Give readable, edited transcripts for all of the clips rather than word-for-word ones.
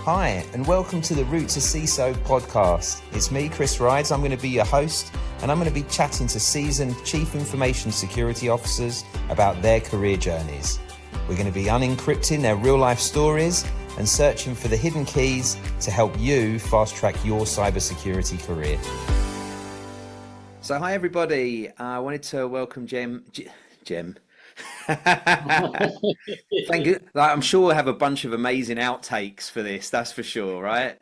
Hi, and welcome to the Root To CISO Podcast. It's me, Chris Rides. I'm going to be your host, and I'm going to be chatting to seasoned Chief Information Security Officers about their career journeys. We're going to be unencrypting their real-life stories and searching for the hidden keys to help you fast-track your cybersecurity career. So, hi, everybody. I wanted to welcome Jim. Thank you. I'm sure we'll have a bunch of amazing outtakes for this, that's for sure, right?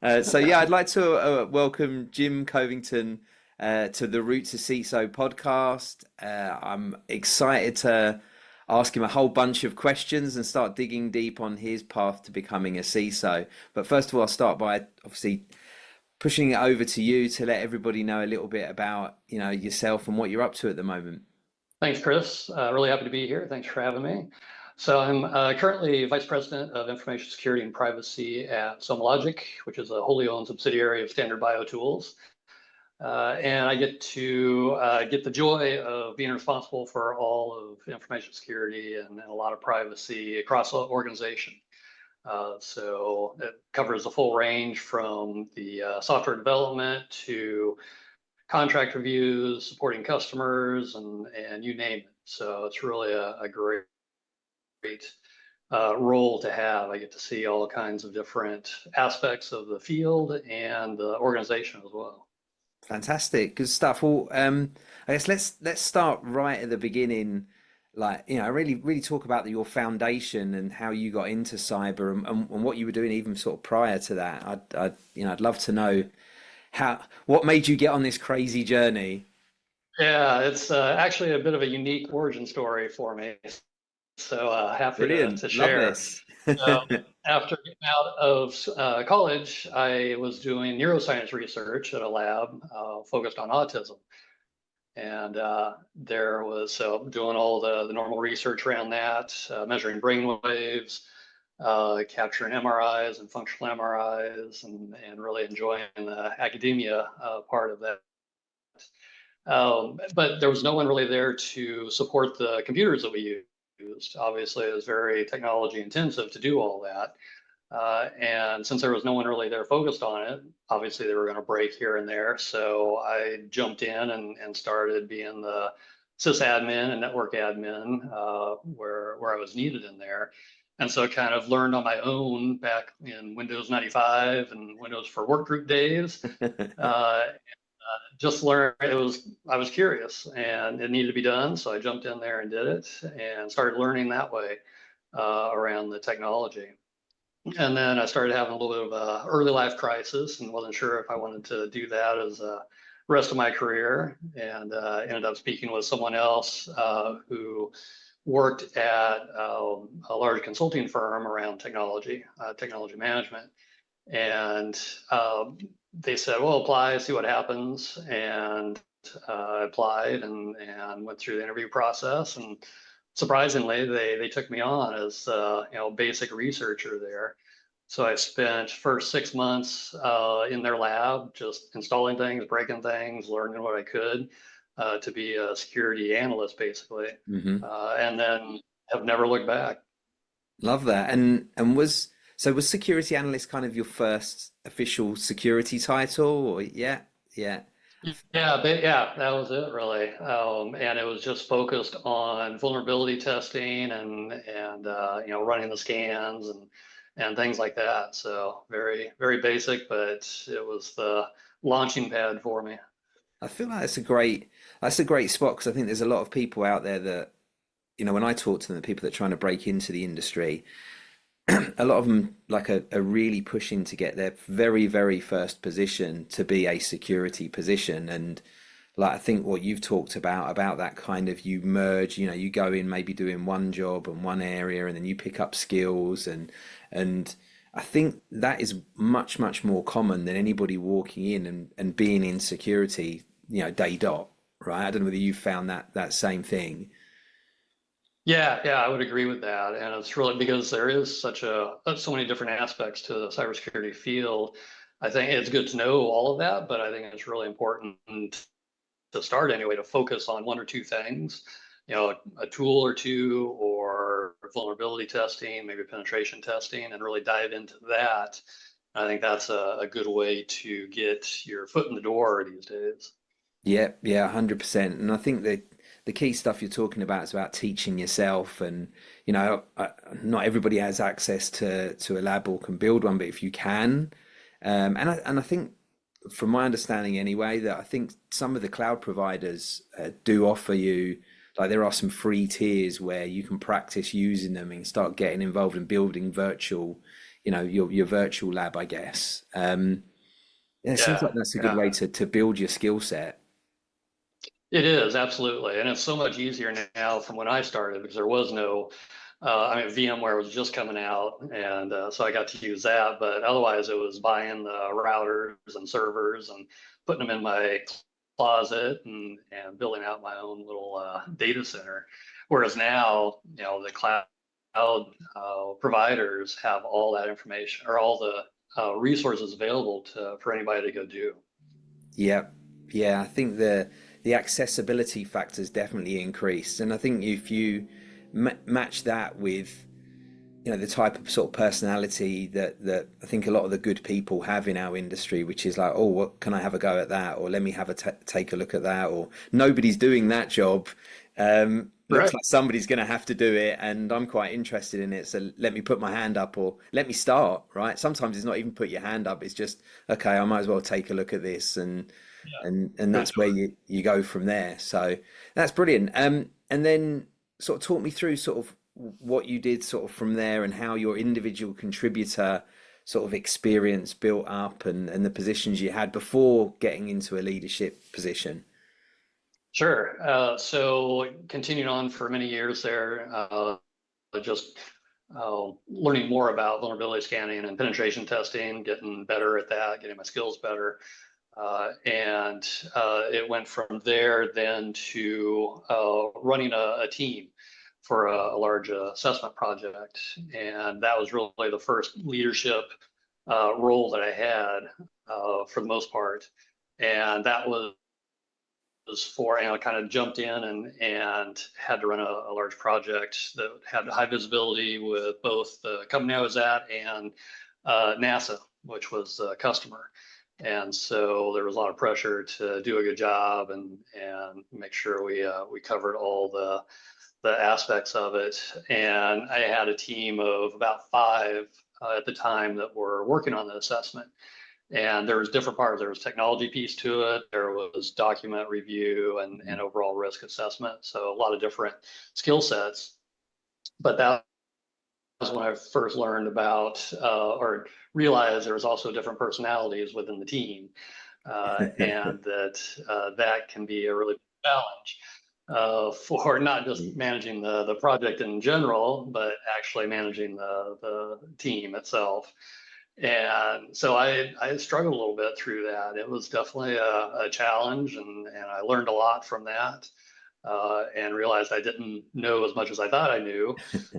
I'd like to welcome Jim Covington to the Root To CISO podcast. I'm excited to ask him a whole bunch of questions and start digging deep on his path to becoming a CISO. But first of all, I'll start by obviously pushing it over to you to let everybody know a little bit about, yourself and what you're up to at the moment. Thanks, Chris. Really happy to be here. Thanks for having me. So I'm currently Vice President of Information Security and Privacy at SomaLogic, which is a wholly owned subsidiary of Standard BioTools. And I get to get the joy of being responsible for all of information security and a lot of privacy across the organization. So it covers the full range from the software development to contract reviews, supporting customers, and you name it. So it's really a great role to have. I get to see all kinds of different aspects of the field and the organization as well. Fantastic, good stuff. Well, I guess let's start right at the beginning. Really talk about your foundation and how you got into cyber and what you were doing even sort of prior to that. I'd love to know what made you get on this crazy journey. Yeah, it's actually a bit of a unique origin story for me. So happy to share. Love this. After getting out of college, I was doing neuroscience research at a lab focused on autism. And doing all the normal research around that, measuring brain waves, capturing MRIs and functional MRIs, and really enjoying the academia part of that. But there was no one really there to support the computers that we used. Obviously, it was very technology intensive to do all that. And since there was no one really there focused on it, obviously they were going to break here and there. So I jumped in and started being the sysadmin and network admin where I was needed in there. And so I kind of learned on my own back in Windows 95 and Windows for Workgroup days. Just learned I was curious and it needed to be done. So I jumped in there and did it and started learning that way around the technology. And then I started having a little bit of a early life crisis and wasn't sure if I wanted to do that as the rest of my career, and ended up speaking with someone else who worked at a large consulting firm around technology management. And they said, well, apply, see what happens. And I applied and went through the interview process, and surprisingly, they took me on as basic researcher there. So I spent first 6 months in their lab, just installing things, breaking things, learning what I could to be a security analyst, basically, and then have never looked back. Love that. And was security analyst kind of your first official security title? Or yeah. That was it really, and it was just focused on vulnerability testing and running the scans and things like that. So very, very basic, but it was the launching pad for me. I feel like that's a great spot, because I think there's a lot of people out there that, when I talk to them, the people that are trying to break into the industry, a lot of them are really pushing to get their very, very first position to be a security position. And I think what you've talked about that kind of, you merge, you go in maybe doing one job and one area, and then you pick up skills, and I think that is much, much more common than anybody walking in and being in security, day dot, right? I don't know whether you found that same thing. Yeah, I would agree with that. And it's really because there is so many different aspects to the cybersecurity field. I think it's good to know all of that, but I think it's really important to start anyway, to focus on one or two things a tool or two, or vulnerability testing, maybe penetration testing, and really dive into that. I think that's a good way to get your foot in the door these days. Yeah, yeah, 100%. And I think that the key stuff you're talking about is about teaching yourself. And, not everybody has access to a lab or can build one, but if you can, and I think from my understanding anyway, that I think some of the cloud providers do offer you, like there are some free tiers where you can practice using them and start getting involved in building virtual, your virtual lab, I guess. Yeah, it seems Yeah, like that's a good yeah. way to build your skill set. It is, absolutely. And it's so much easier now from when I started, because there was no, VMware was just coming out. And so I got to use that. But otherwise, it was buying the routers and servers and putting them in my closet, and building out my own little data center. Whereas now, the cloud providers have all that information, or all the resources available for anybody to go do. Yeah, yeah. I think the accessibility factors definitely increased, and I think if you match that with the type of sort of personality that I think a lot of the good people have in our industry, which is like, oh, what can I have a go at that, or let me have a take a look at that, or nobody's doing that job. Looks Right. like somebody's going to have to do it, and I'm quite interested in it. So let me put my hand up, or let me start. Right? Sometimes it's not even put your hand up. It's just okay. I might as well take a look at this, and Yeah, and for that's where sure. you go from there. So that's brilliant. And then sort of talk me through sort of what you did sort of from there, and how your individual contributor sort of experience built up, and the positions you had before getting into a leadership position. Sure. So continued on for many years there, just learning more about vulnerability scanning and penetration testing, getting better at that, getting my skills better. And it went from there then to running a team for a large assessment project. And that was really the first leadership role that I had for the most part. And that was for, kind of jumped in and had to run a large project that had high visibility with both the company I was at and NASA, which was a customer. And so there was a lot of pressure to do a good job, and make sure we covered all the aspects of it. And I had a team of about five at the time that were working on the assessment. And there was different parts. There was technology piece to it. There was document review and overall risk assessment. So a lot of different skill sets. But that was when I first learned about, or realized there was also different personalities within the team, and that can be a really big challenge for not just managing the project in general, but actually managing the team itself. And so I struggled a little bit through that. It was definitely a challenge, and I learned a lot from that, and realized I didn't know as much as I thought I knew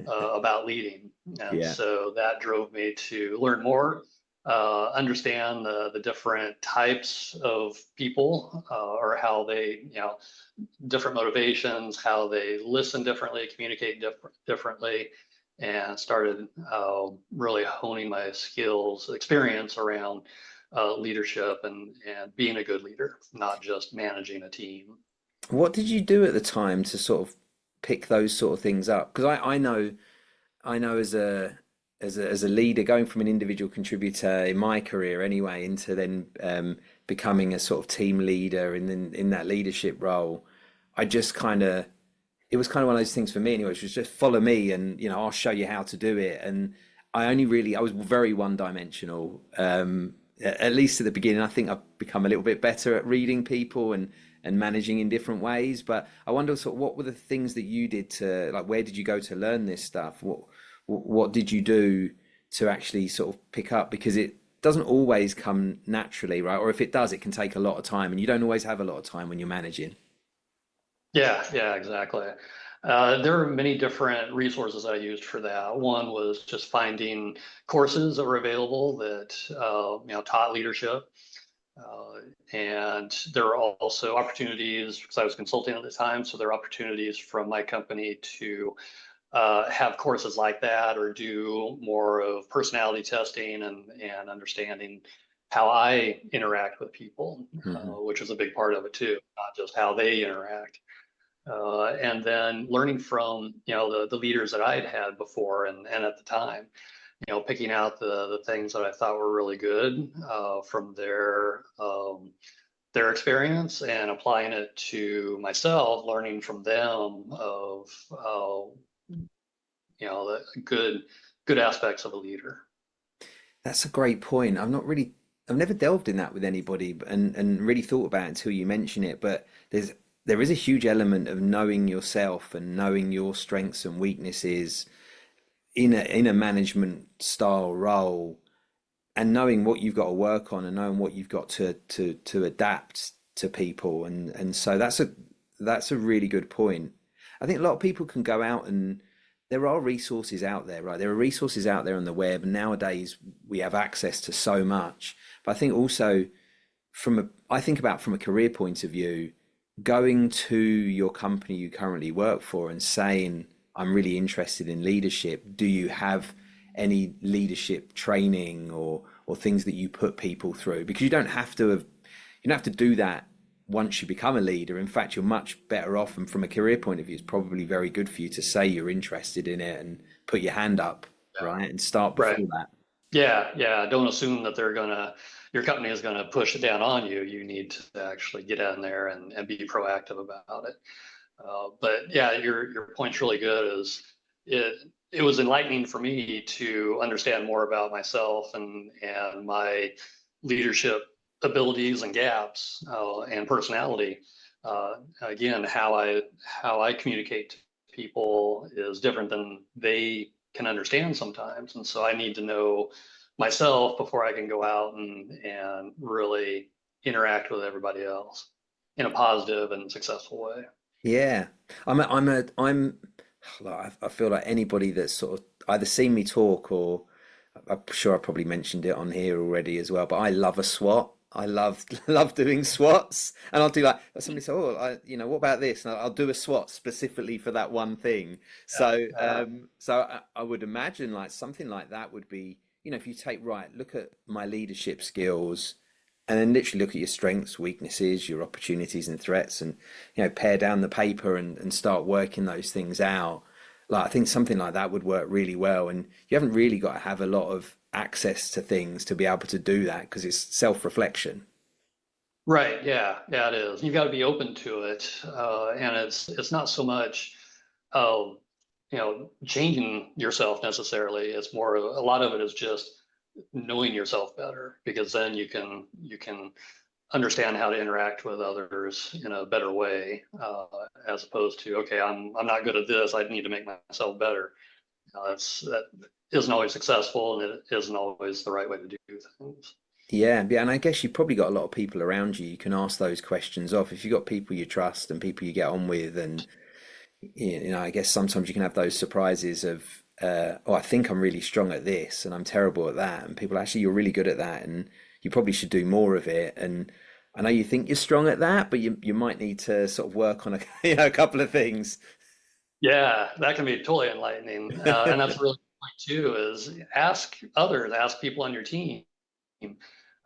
about leading. And Yeah. so that drove me to learn more, understand the different types of people, or how they, different motivations, how they listen differently, communicate differently, and started really honing my skills, experience around leadership, and being a good leader, not just managing a team. What did you do at the time to sort of pick those sort of things up? Because I know as a leader, going from an individual contributor in my career anyway, into then becoming a sort of team leader, and then in that leadership role, I just kind of it was kind of one of those things for me anyway, which was just follow me, and I'll show you how to do it. And I was very one dimensional, at least at the beginning. I think I've become a little bit better at reading people and managing in different ways. But I wonder sort of what were the things that you did to, like, where did you go to learn this stuff? What did you do to actually sort of pick up? Because it doesn't always come naturally, right? Or if it does, it can take a lot of time, and you don't always have a lot of time when you're managing. Yeah, yeah, exactly. There are many different resources I used for that. One was just finding courses that were available that taught leadership. And there are also opportunities, because I was consulting at the time, so there are opportunities from my company to have courses like that, or do more of personality testing and understanding how I interact with people, Hmm. which is a big part of it too, not just how they interact. And then learning from, the leaders that I'd had before and at the time, picking out the things that I thought were really good from their experience, and applying it to myself, learning from them of the good aspects of a leader. That's a great point. I've never delved in that with anybody, and really thought about it until you mention it. But there is a huge element of knowing yourself and knowing your strengths and weaknesses in a management style role, and knowing what you've got to work on and knowing what you've got to adapt to people. And so that's a really good point. I think a lot of people can go out, and there are resources out there, right? There are resources out there on the web, and nowadays we have access to so much. But I think also I think about from a career point of view, going to your company you currently work for and saying, I'm really interested in leadership. Do you have any leadership training or things that you put people through? Because you don't have to do that once you become a leader. In fact, you're much better off, and from a career point of view, it's probably very good for you to say you're interested in it and put your hand up, Yeah. right? And start Right. before that. Yeah. Don't assume that your company is gonna push it down on you. You need to actually get in there and be proactive about it. But yeah, your point's really good. It was enlightening for me to understand more about myself and my leadership abilities and gaps, and personality. Again, how I communicate to people is different than they can understand sometimes, and so I need to know myself before I can go out and really interact with everybody else in a positive and successful way. Yeah, I feel like anybody that's sort of either seen me talk, or I'm sure I probably mentioned it on here already as well, but I love a SWAT. I love love doing SWATs, and I'll do like somebody say, "Oh, what about this?" And I'll do a SWAT specifically for that one thing. So, Yeah. I would imagine like something like that would be, if you take right, look at my leadership skills, and then literally look at your strengths, weaknesses, your opportunities and threats, and pare down the paper and start working those things out. Like I think something like that would work really well, and you haven't really got to have a lot of access to things to be able to do that, because it's self-reflection. Right. Yeah, it is. You've got to be open to it, and it's not so much, uh, changing yourself necessarily. It's more, a lot of it is just knowing yourself better, because then you can understand how to interact with others in a better way, as opposed to, okay, I'm not good at this, I need to make myself better. That isn't always successful, and it isn't always the right way to do things. Yeah, and I guess you've probably got a lot of people around you can ask those questions of. If you've got people you trust and people you get on with, and I guess sometimes you can have those surprises of, oh, I think I'm really strong at this and I'm terrible at that, and people actually, you're really good at that, and you probably should do more of it. And I know you think you're strong at that, but you might need to sort of work on a a couple of things. Yeah, that can be totally enlightening, and that's really the point too. Is ask others, ask people on your team,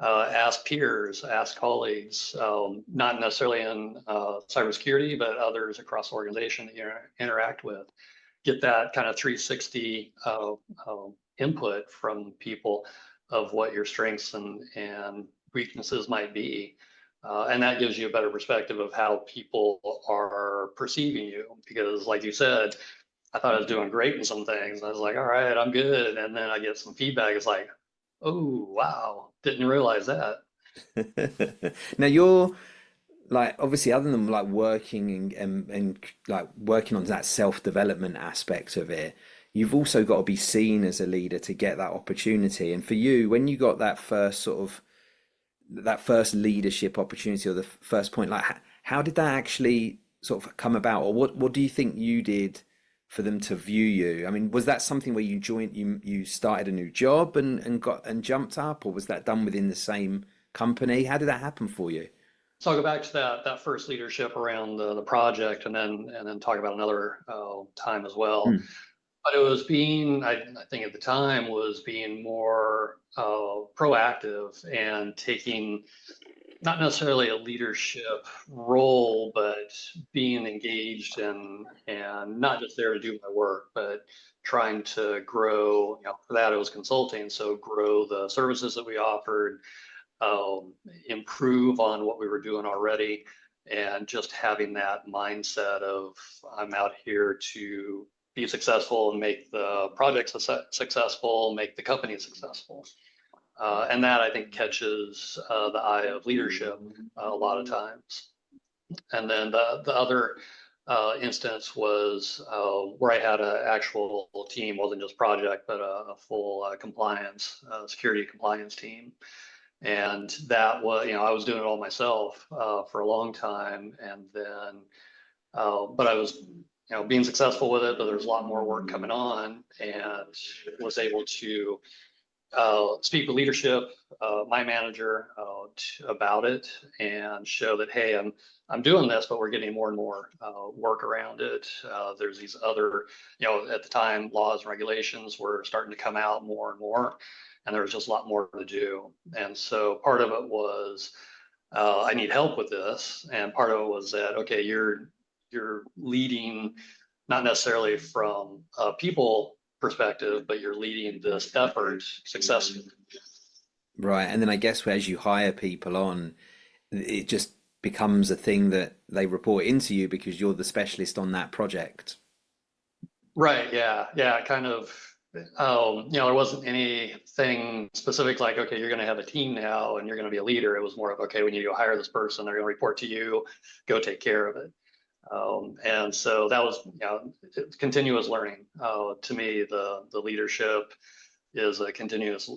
ask peers, ask colleagues, not necessarily in cybersecurity, but others across the organization that you interact with. Get that kind of 360 input from people of what your strengths and weaknesses might be. And that gives you a better perspective of how people are perceiving you. Because, like you said, I thought I was doing great in some things. I was like, all right, I'm good. And then I get some feedback. It's like, oh, wow, didn't realize that. Now you're like, obviously, other than like working and like working on that self-development aspect of it, you've also got to be seen as a leader to get that opportunity. And for you, when you got that first leadership opportunity, or the first point, like how did that actually sort of come about, or what do you think you did for them to view you? I mean, was that something where you started a new job and got and jumped up, or was that done within the same company? How did that happen for you? So I'll go back to that first leadership around the project, and then talk about another time as well. Mm. But it was being, I think at the time, was being more proactive and taking not necessarily a leadership role, but being engaged and not just there to do my work, but trying to grow. For that it was consulting, so grow the services that we offered, improve on what we were doing already, and just having that mindset of I'm out here to be successful and make the project successful, make the company successful. And that I think catches the eye of leadership a lot of times. And then the other instance was where I had an actual team, wasn't just project, but a full compliance, security compliance team. And that was, I was doing it all myself for a long time. And then, but I was, being successful with it, but there's a lot more work coming on, and was able to speak with leadership, my manager, about it, and show that, hey, I'm doing this, but we're getting more and more work around it. There's these other, at the time, laws and regulations were starting to come out more and more, and there was just a lot more to do. And so part of it was I need help with this, and part of it was that, okay, you're leading not necessarily from people perspective, but you're leading this effort successfully. Right. And then I guess as you hire people on, it just becomes a thing that they report into you because you're the specialist on that project. Right. Yeah. Yeah. Kind of. There wasn't anything specific like, okay, you're going to have a team now and you're going to be a leader. It was more of, okay, we need to go hire this person. They're going to report to you. Go take care of it. And so that was, continuous learning. To me, the leadership is a continuous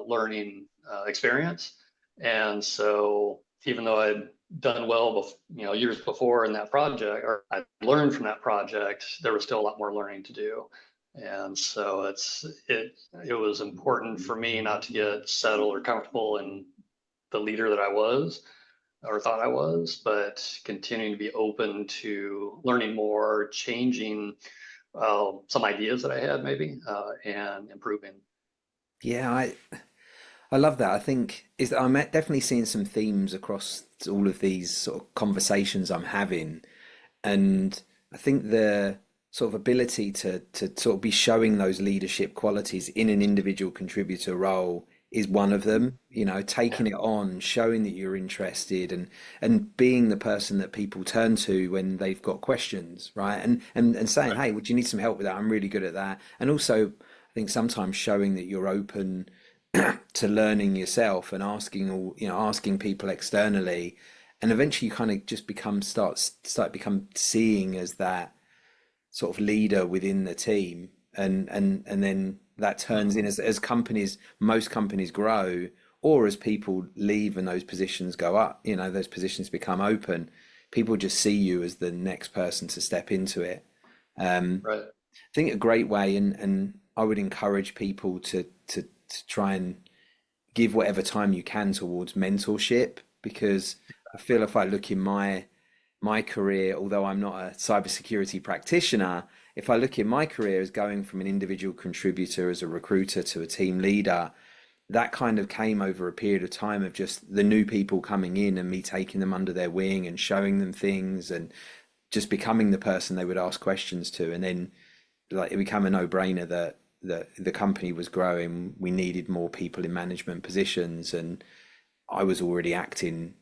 learning experience. And so even though I'd done well, years before in that project, or I learned from that project, there was still a lot more learning to do. And so it was important for me not to get settled or comfortable in the leader that I was or thought I was, but continuing to be open to learning more, changing some ideas that I had maybe, and improving. Yeah, I love that. I think is I'm definitely seeing some themes across all of these sort of conversations I'm having, and I think the sort of ability to sort of be showing those leadership qualities in an individual contributor role is one of them. Taking it on, showing that you're interested, and being the person that people turn to when they've got questions, right? And saying, Right. hey, would you need some help with that? I'm really good at that. And also, I think sometimes showing that you're open to learning yourself and asking people externally, and eventually you kind of just become seeing as that sort of leader within the team, and then that turns in as most companies grow, or as people leave and those positions go up, those positions become open, people just see you as the next person to step into it. Right. I think a great way, and I would encourage people to try and give whatever time you can towards mentorship, because I feel if I look in my career, although I'm not a cybersecurity practitioner, if I look in my career as going from an individual contributor as a recruiter to a team leader, that kind of came over a period of time of just the new people coming in and me taking them under their wing and showing them things and just becoming the person they would ask questions to. And then like it became a no-brainer that the company was growing. We needed more people in management positions, and I was already acting.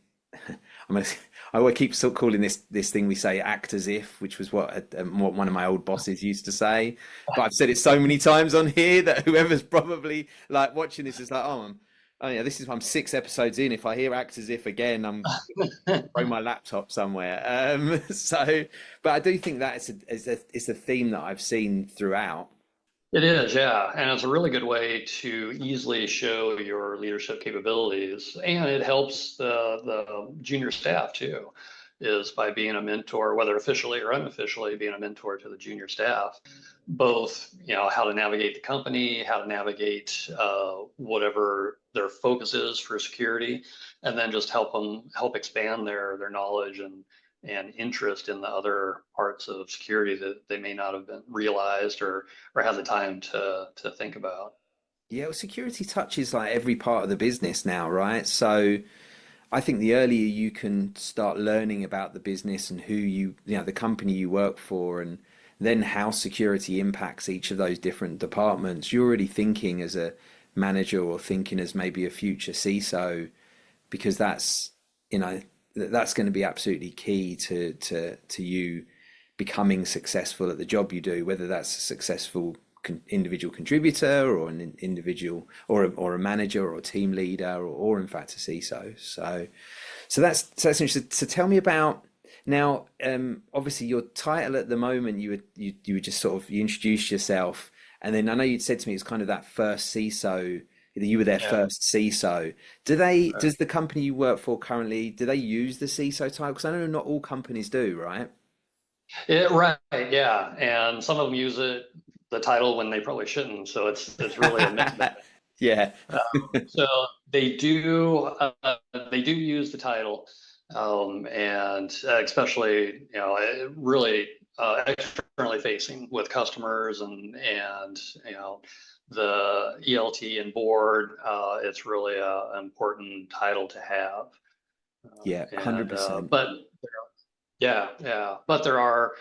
I would keep sort of calling this thing we say "act as if," which was what one of my old bosses used to say. But I've said it so many times on here that whoever's probably like watching this is like, oh yeah, I'm 6 episodes in. If I hear "act as if" again, I'm throw my laptop somewhere. But I do think that it's a theme that I've seen throughout. It is, yeah. And it's a really good way to easily show your leadership capabilities. And it helps the junior staff too. is by being a mentor, whether officially or unofficially, being a mentor to the junior staff, both, how to navigate the company, how to navigate whatever their focus is for security, and then just help expand their knowledge and interest in the other parts of security that they may not have been realized or had the time to think about. Yeah, well, security touches like every part of the business now, right? So I think the earlier you can start learning about the business and who the company you work for, and then how security impacts each of those different departments, you're already thinking as a manager or thinking as maybe a future CISO, because that's going to be absolutely key to you becoming successful at the job you do, whether that's a successful individual contributor or an individual or a manager or a team leader or in fact a CISO. So that's interesting. So tell me about now. Obviously, your title at the moment, you were just sort of, you introduced yourself, and then I know you'd said to me it's kind of that first CISO. You were their first CISO. Does the company you work for currently, do they use the CISO title? Because I know not all companies do, right? Right, yeah, and some of them use the title when they probably shouldn't. So it's really a mixed bag. Yeah. So they do use the title, and especially really externally facing with customers and the ELT and board. It's really an important title to have. Yeah, 100%. But there are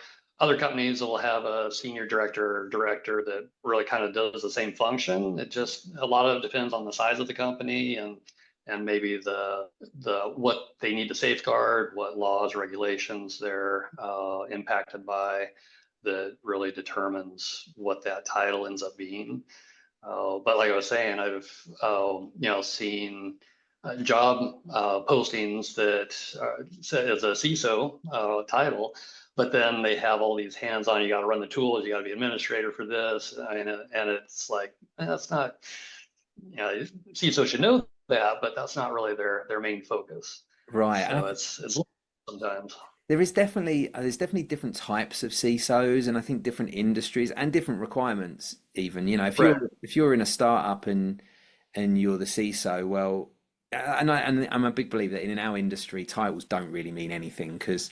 other companies that will have a senior director or director that really kind of does the same function. It just, a lot of it depends on the size of the company and maybe the what they need to safeguard, what laws, regulations they're impacted by, that really determines what that title ends up being. But like I was saying, I've seen job postings that say as a CISO title, but then they have all these hands-on. You got to run the tools. You got to be administrator for this, and it's like that's not. CISO should know that, but that's not really their main focus. Right. So it's sometimes. There's definitely different types of CISOs, and I think different industries and different requirements. Even if you're in a startup and you're the CISO, well, and I'm a big believer that in our industry, titles don't really mean anything, because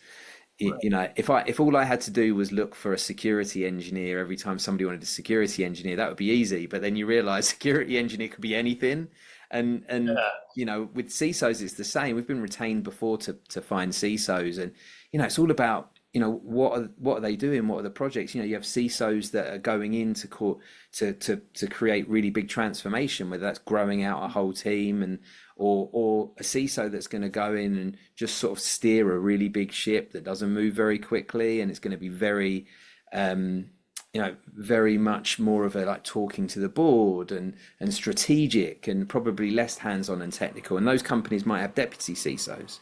if all I had to do was look for a security engineer every time somebody wanted a security engineer, that would be easy. But then you realize security engineer could be anything. And with CISOs, it's the same. We've been retained before to find CISOs, and it's all about what are they doing, what are the projects. You have CISOs that are going in to create really big transformation, whether that's growing out a whole team, and or a CISO that's going to go in and just sort of steer a really big ship that doesn't move very quickly, and it's going to be very very much more of a like talking to the board and strategic, and probably less hands-on and technical. And those companies might have deputy CISOs.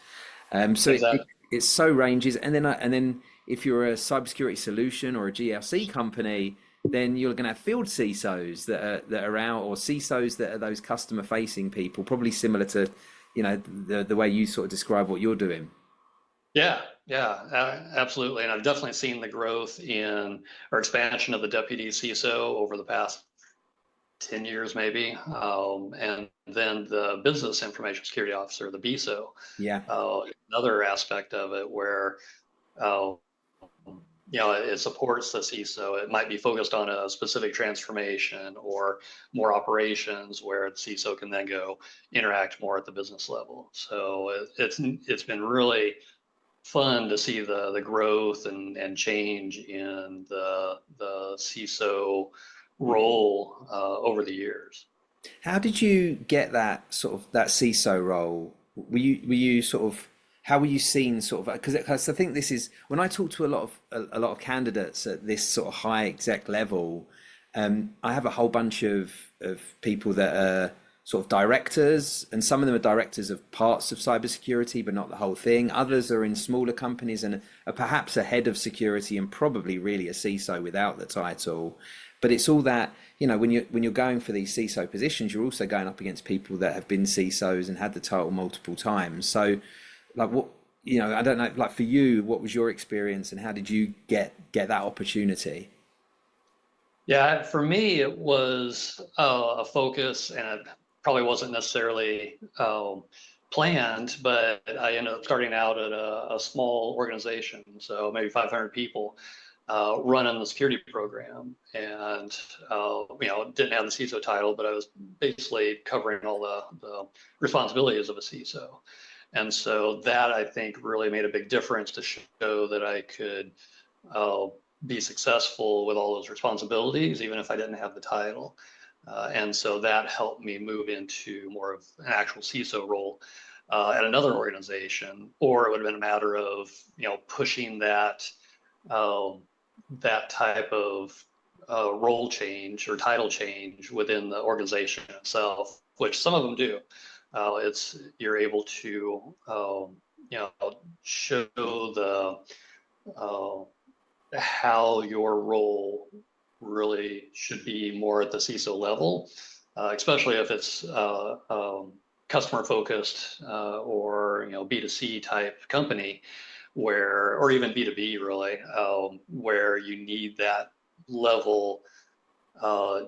So exactly. It so ranges. And then if you're a cybersecurity solution or a GRC company, then you're going to have field CISOs that are out, or CISOs that are those customer-facing people, probably similar to the way you sort of describe what you're doing. Yeah, absolutely. And I've definitely seen the growth or expansion of the deputy CISO over the past 10 years, maybe. And then the business information security officer, the BISO. Yeah. Another aspect of it where, it supports the CISO. It might be focused on a specific transformation or more operations, where the CISO can then go interact more at the business level. So it's been really fun to see the growth and change in the CISO role over the years. How did you get that CISO role? Were you sort of, how were you seen sort of, because I think this is, when I talk to a lot of candidates at this sort of high exec level, I have a whole bunch of people that are sort of directors, and some of them are directors of parts of cybersecurity, but not the whole thing. Others are in smaller companies and are perhaps a head of security and probably really a CISO without the title. But it's all that, when you're going for these CISO positions, you're also going up against people that have been CISOs and had the title multiple times. So, like, I don't know, like for you, what was your experience and how did you get that opportunity? Yeah, for me, it was a focus, and it probably wasn't necessarily planned, but I ended up starting out at a small organization, so maybe 500 people, running the security program, and didn't have the CISO title, but I was basically covering all the responsibilities of a CISO, and so that I think really made a big difference to show that I could uh, be successful with all those responsibilities, even if I didn't have the title. And so that helped me move into more of an actual CISO role at another organization, or it would have been a matter of pushing uh, that type of role change or title change within the organization itself, which some of them do. It's you're able to show the uh, how your role really should be more at the CISO level, especially if it's customer focused or B2C type company, where or even B2B really, where you need that level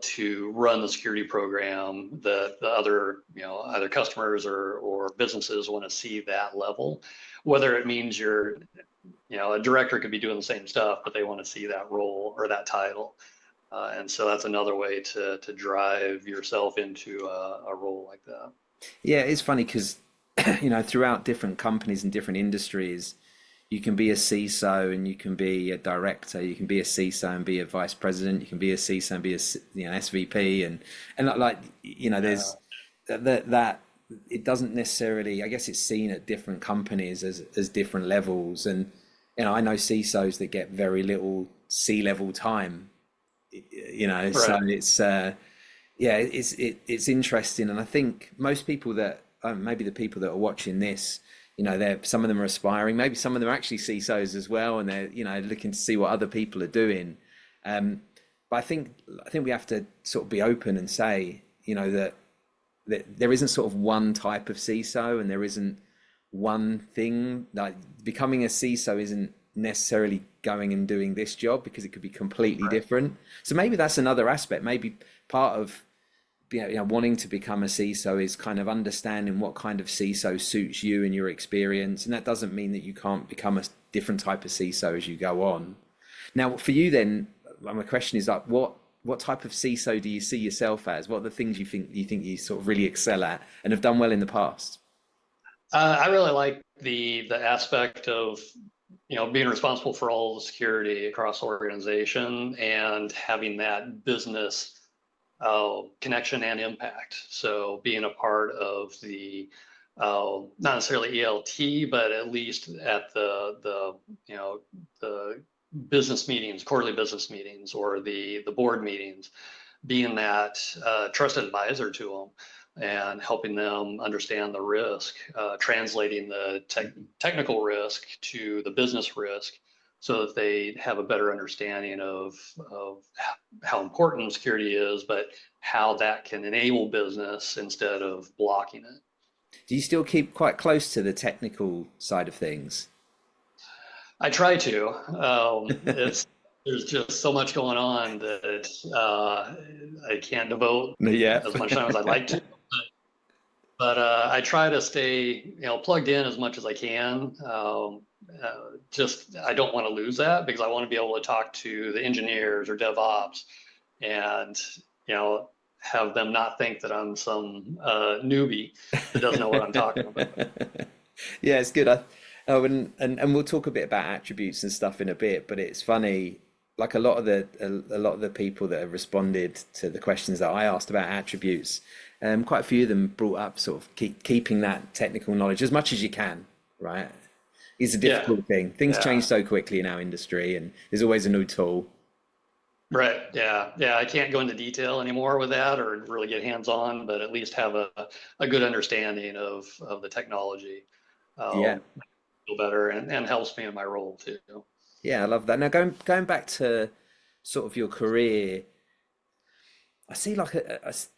to run the security program. The other either customers or businesses want to see that level, whether it means you're a director could be doing the same stuff, but they want to see that role or that title. And so that's another way to drive yourself into a role like that. Yeah, it's funny because throughout different companies and different industries, you can be a CISO and you can be a director, you can be a CISO and be a vice president, you can be a CISO and be a SVP, and Yeah, there's that it doesn't necessarily, I guess it's seen at different companies as different levels. And I know CISOs that get very little C-level time, so right. it's interesting. And I think most people that maybe the people that are watching this, they're some of them are aspiring, maybe some of them are actually CISOs as well, and they're looking to see what other people are doing. But I think we have to sort of be open and say, that there isn't sort of one type of CISO, and there isn't one thing. Like becoming a CISO isn't necessarily going and doing this job, because it could be completely Right. different. So maybe that's another aspect. Maybe part of wanting to become a CISO is kind of understanding what kind of CISO suits you and your experience, and that doesn't mean that you can't become a different type of CISO as you go on. Now, for you, then, my question is like, what type of CISO do you see yourself as? What are the things you think you sort of really excel at and have done well in the past? I really like the aspect of being responsible for all the security across the organization and having that business connection and impact. So being a part of the not necessarily ELT, but at least at the business meetings, quarterly business meetings, or the board meetings, being that trusted advisor to them and helping them understand the risk, translating the technical risk to the business risk, so that they have a better understanding of how important security is, but how that can enable business instead of blocking it. Do you still keep quite close to the technical side of things? I try to. It's There's just so much going on that I can't devote No, yeah. as much time as I'd like to. But I try to stay, plugged in as much as I can. Just I don't want to lose that, because I want to be able to talk to the engineers or DevOps, and have them not think that I'm some newbie that doesn't know what I'm talking about. Yeah, it's good. Oh, and we'll talk a bit about attributes and stuff in a bit, but it's funny. Like a lot of the people that have responded to the questions that I asked about attributes, quite a few of them brought up sort of keeping that technical knowledge as much as you can, right? It's a Yeah, difficult thing. Things change yeah. so quickly in our industry, and there's always a new tool. Right. Yeah. Yeah. I can't go into detail anymore with that or really get hands on, but at least have a good understanding of the technology. Yeah, Um, Feel better, and helps me in my role too. yeah, I love that. Now going back to sort of your career, I see like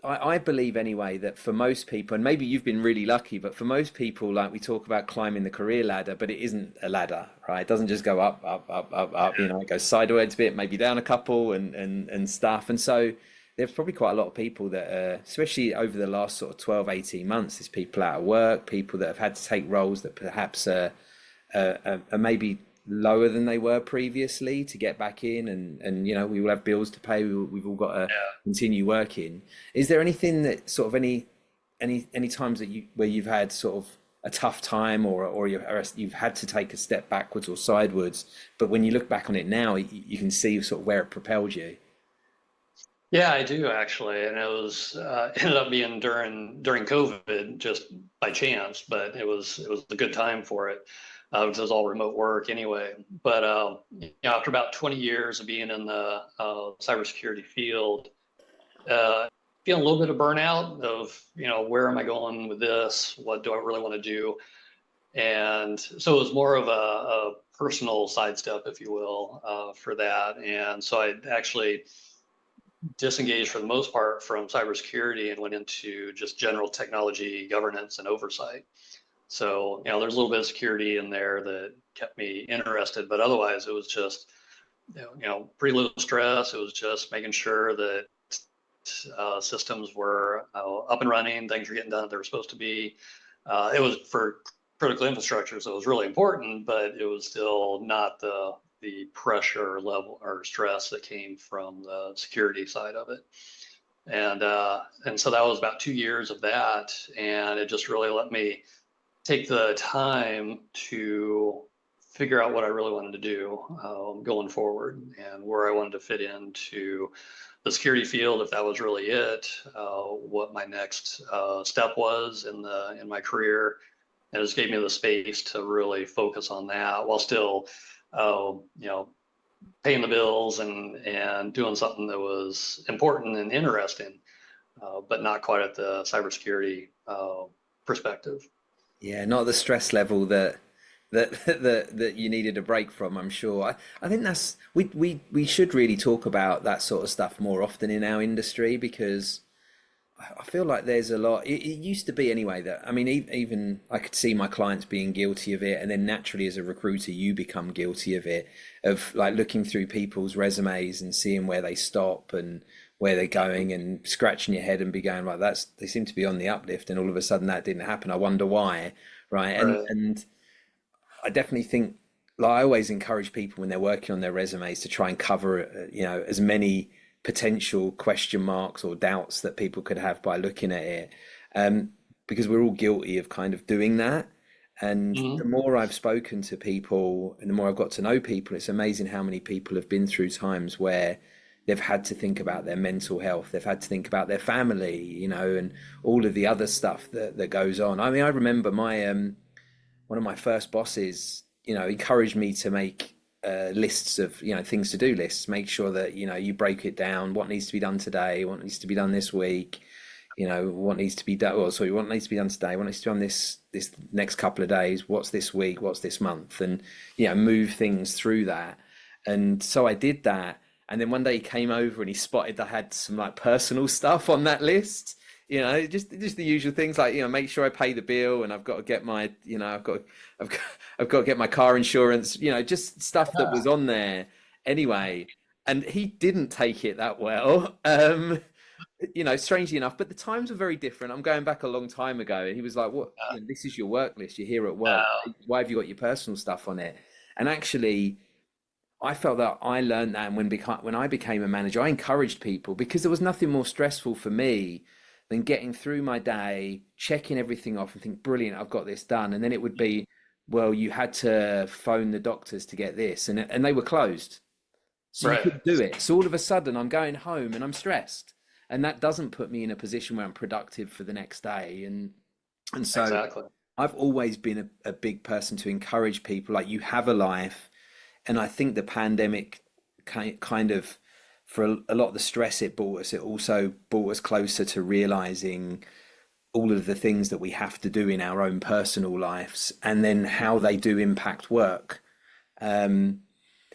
I believe anyway that for most people, and maybe you've been really lucky, but for most people, like we talk about climbing the career ladder, but it isn't a ladder, right? It doesn't just go up, up, up, up, up, you know, it goes sideways a bit, maybe down a couple and stuff. And so there's probably quite a lot of people that, especially over the last sort of 12, 18 months, there's people out of work, people that have had to take roles that perhaps are maybe lower than they were previously to get back in, and you know, we will have bills to pay, we've all got to continue working. Is there anything that sort of any times that you where you've had sort of a tough time, or you've had to take a step backwards or sideways, but when you look back on it now, you can see sort of where it propelled you? Yeah, I do actually, and it was ended up being during COVID just by chance, but it was a good time for it because it was all remote work anyway. But you know, after about 20 years of being in the cybersecurity field, uh, feeling a little bit of burnout of, you know, where am I going with this? What do I really want to do? And so it was more of a personal sidestep, if you will, for that. And so I actually disengaged for the most part from cybersecurity and went into just general technology governance and oversight. So, you know, there's a little bit of security in there that kept me interested, but otherwise it was just, you know, pretty low stress. It was just making sure that systems were up and running, things were getting done that they were supposed to be. It was for critical infrastructure, so it was really important, but it was still not the pressure level or stress that came from the security side of it. And so that was about 2 years of that, and it just really let me take the time to figure out what I really wanted to do going forward and where I wanted to fit into the security field, if that was really it, what my next step was in my career. And it just gave me the space to really focus on that while still, you know, paying the bills and doing something that was important and interesting, but not quite at the cybersecurity perspective. Yeah, not the stress level that you needed a break from, I'm sure. I think that's we should really talk about that sort of stuff more often in our industry, because I feel like there's a lot. It used to be anyway that, I mean, even I could see my clients being guilty of it, and then naturally as a recruiter, you become guilty of it, of like looking through people's resumes and seeing where they stop and where they're going, and scratching your head and be going, right, that's they seem to be on the uplift, and all of a sudden that didn't happen. I wonder why, right? Right. And I definitely think, like, I always encourage people when they're working on their resumes to try and cover, you know, as many potential question marks or doubts that people could have by looking at it, um, because we're all guilty of kind of doing that. And the Mhm. more I've spoken to people and the more I've got to know people, it's amazing how many people have been through times where they've had to think about their mental health, they've had to think about their family, you know, and all of the other stuff that goes on. I mean, I remember my one of my first bosses, you know, encouraged me to make lists of, you know, things to do lists. Make sure that, you know, you break it down. What needs to be done today? What needs to be done this week? You know, what needs to be done? Well, sorry, what needs to be done today? What needs to be done this next couple of days? What's this week? What's this month? And, you know, move things through that. And so I did that. And then one day he came over and he spotted I had some like personal stuff on that list. You know, just the usual things like, you know, make sure I pay the bill, and I've got to get my, you know, I've got I've got to get my car insurance, you know, just stuff that was on there anyway. And he didn't take it that well. You know, strangely enough, but the times were very different. I'm going back a long time ago, and he was like, "What? You know, this is your work list. You're here at work. Why have you got your personal stuff on it?" And actually, I felt that I learned that, and when I became a manager, I encouraged people, because there was nothing more stressful for me than getting through my day, checking everything off, and think, "Brilliant, I've got this done." And then it would be, "Well, you had to phone the doctors to get this," and they were closed. So you Right. couldn't do it. So all of a sudden I'm going home and I'm stressed. And that doesn't put me in a position where I'm productive for the next day. And so Exactly. I've always been a big person to encourage people, like, you have a life. And I think the pandemic kind of, for a lot of the stress it brought us, it also brought us closer to realizing all of the things that we have to do in our own personal lives, and then how they do impact work. Um,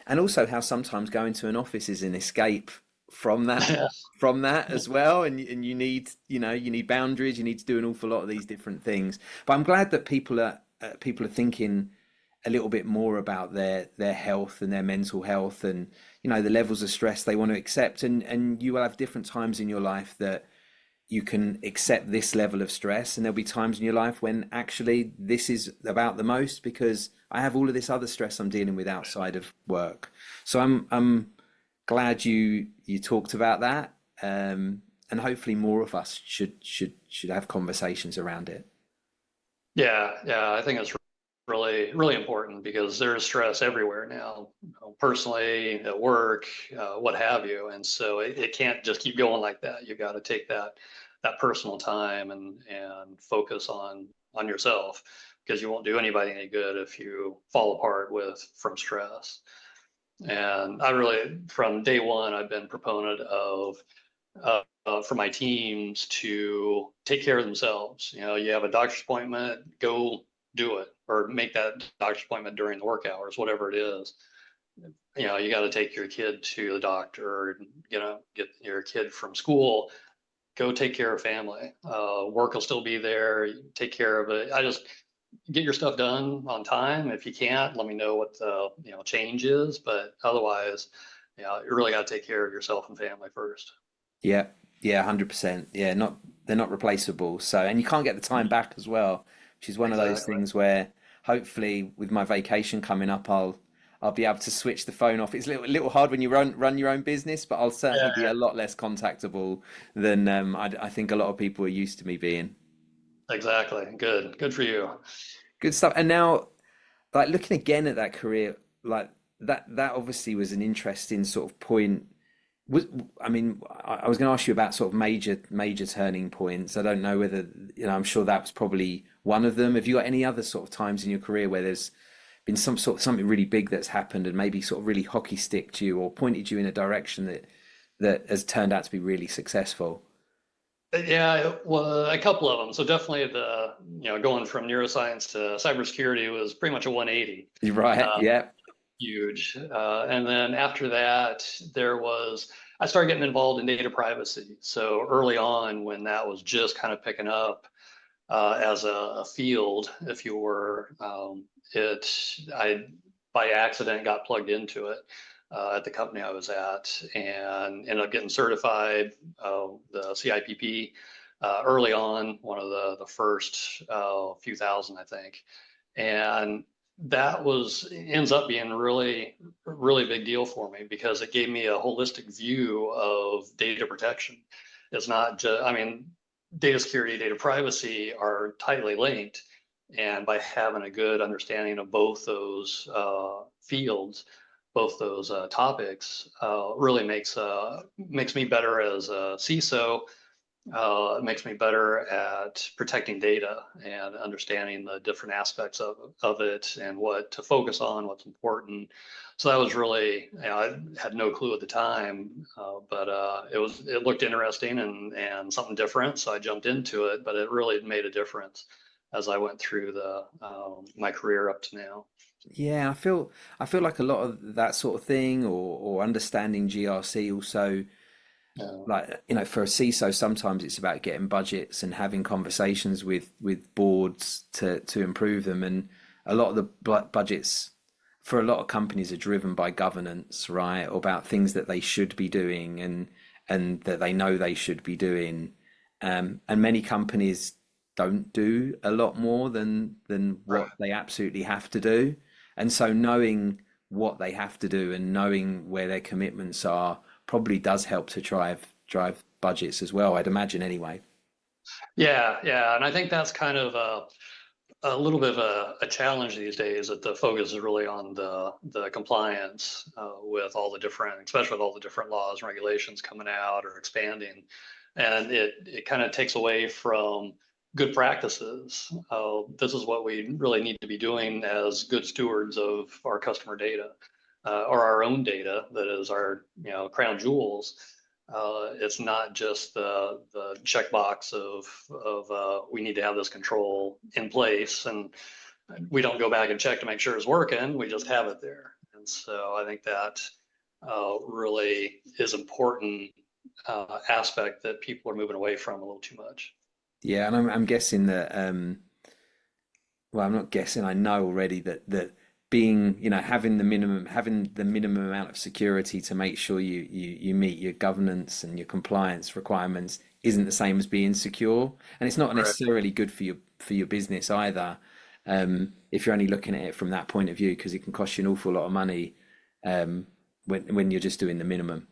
and also how sometimes going to an office is an escape from that Yeah. from that as well, and you need, you need boundaries, you need to do an awful lot of these different things. But I'm glad that people are thinking a little bit more about their health and their mental health, and the levels of stress they want to accept, and you will have different times in your life that you can accept this level of stress, and there'll be times in your life when actually this is about the most, because I have all of this other stress I'm dealing with outside of work. So I'm glad you talked about that, and hopefully more of us should have conversations around it. Yeah, I think it's really, really important because there's stress everywhere now, personally, at work, what have you. And so it can't just keep going like that. You got to take that personal time and focus on yourself, because you won't do anybody any good if you fall apart from stress. And I really, from day one, I've been proponent of for my teams to take care of themselves. You have a doctor's appointment, go do it, or make that doctor's appointment during the work hours, whatever it is. You got to take your kid to the doctor, get your kid from school, go take care of family. Work will still be there. Take care of it. I just get your stuff done on time. If you can't, let me know what the change is. But otherwise, you really got to take care of yourself and family first. Yeah, yeah, 100%. Yeah, they're not replaceable. So, and you can't get the time back as well, which is one of those Exactly. things where hopefully with my vacation coming up, I'll be able to switch the phone off. It's a little hard when you run your own business, but I'll certainly be Yeah, a lot less contactable than I think a lot of people are used to me being. exactly. Good for you. Good stuff. And now, like looking again at that career, like that obviously was an interesting sort of point. Was I mean, I was going to ask you about sort of major turning points. I don't know whether, I'm sure that was probably one of them. Have you got any other sort of times in your career where there's been something really big that's happened and maybe sort of really hockey sticked you or pointed you in a direction that has turned out to be really successful? Yeah, well, a couple of them. So definitely going from neuroscience to cybersecurity was pretty much a 180. You're right. Uh, Yeah. Huge. And then after that, I started getting involved in data privacy. So early on, when that was just kind of picking up as a field, if you were, I by accident got plugged into it at the company I was at, and ended up getting certified, the CIPP, early on, one of the first few thousand, I think. And that ends up being really, really big deal for me because it gave me a holistic view of data protection. It's not just, I mean, data security, data privacy are tightly linked. And by having a good understanding of both those fields, both those topics, really makes me better as a CISO. It makes me better at protecting data and understanding the different aspects of it and what to focus on, what's important. So that was really, I had no clue at the time, but it looked interesting and something different. So I jumped into it, but it really made a difference as I went through my career up to now. Yeah, I feel like a lot of that sort of thing, or understanding GRC also, Uh, like, for a CISO, sometimes it's about getting budgets and having conversations with boards to improve them. And a lot of the budgets for a lot of companies are driven by governance, right? Or about things that they should be doing, and that they know they should be doing. And many companies don't do a lot more than right. what they absolutely have to do. And so knowing what they have to do and knowing where their commitments are probably does help to drive budgets as well, I'd imagine anyway. Yeah, and I think that's kind of a little bit of a challenge these days, that the focus is really on the compliance with all the different, especially with all the different laws and regulations coming out or expanding, and it kind of takes away from good practices. This is what we really need to be doing as good stewards of our customer data, or our own data that is our crown jewels. It's not just the checkbox of we need to have this control in place, and we don't go back and check to make sure it's working. We just have it there. And so I think that really is important aspect that people are moving away from a little too much. Yeah, and I'm guessing that well, I'm not guessing, I know already that being, having the minimum amount of security to make sure you meet your governance and your compliance requirements isn't the same as being secure. And it's not Correct. necessarily good for your business either, if you're only looking at it from that point of view, because it can cost you an awful lot of money when you're just doing the minimum.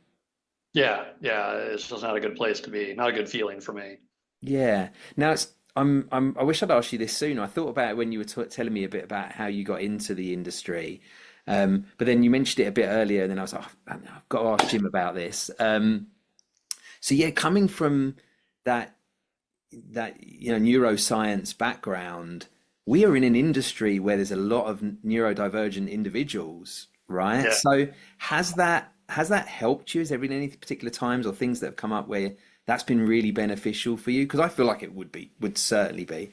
Yeah, yeah, it's just not a good place to be, not a good feeling for me. Yeah. Now I wish I'd asked you this sooner. I thought about it when you were telling me a bit about how you got into the industry, but then you mentioned it a bit earlier, and then I was like, "Oh, I've got to ask Jim about this." So yeah, coming from that neuroscience background, we are in an industry where there's a lot of neurodivergent individuals, right? Yeah. So has that helped you? Has there been any particular times or things that have come up where that's been really beneficial for you? Because I feel like it would certainly be.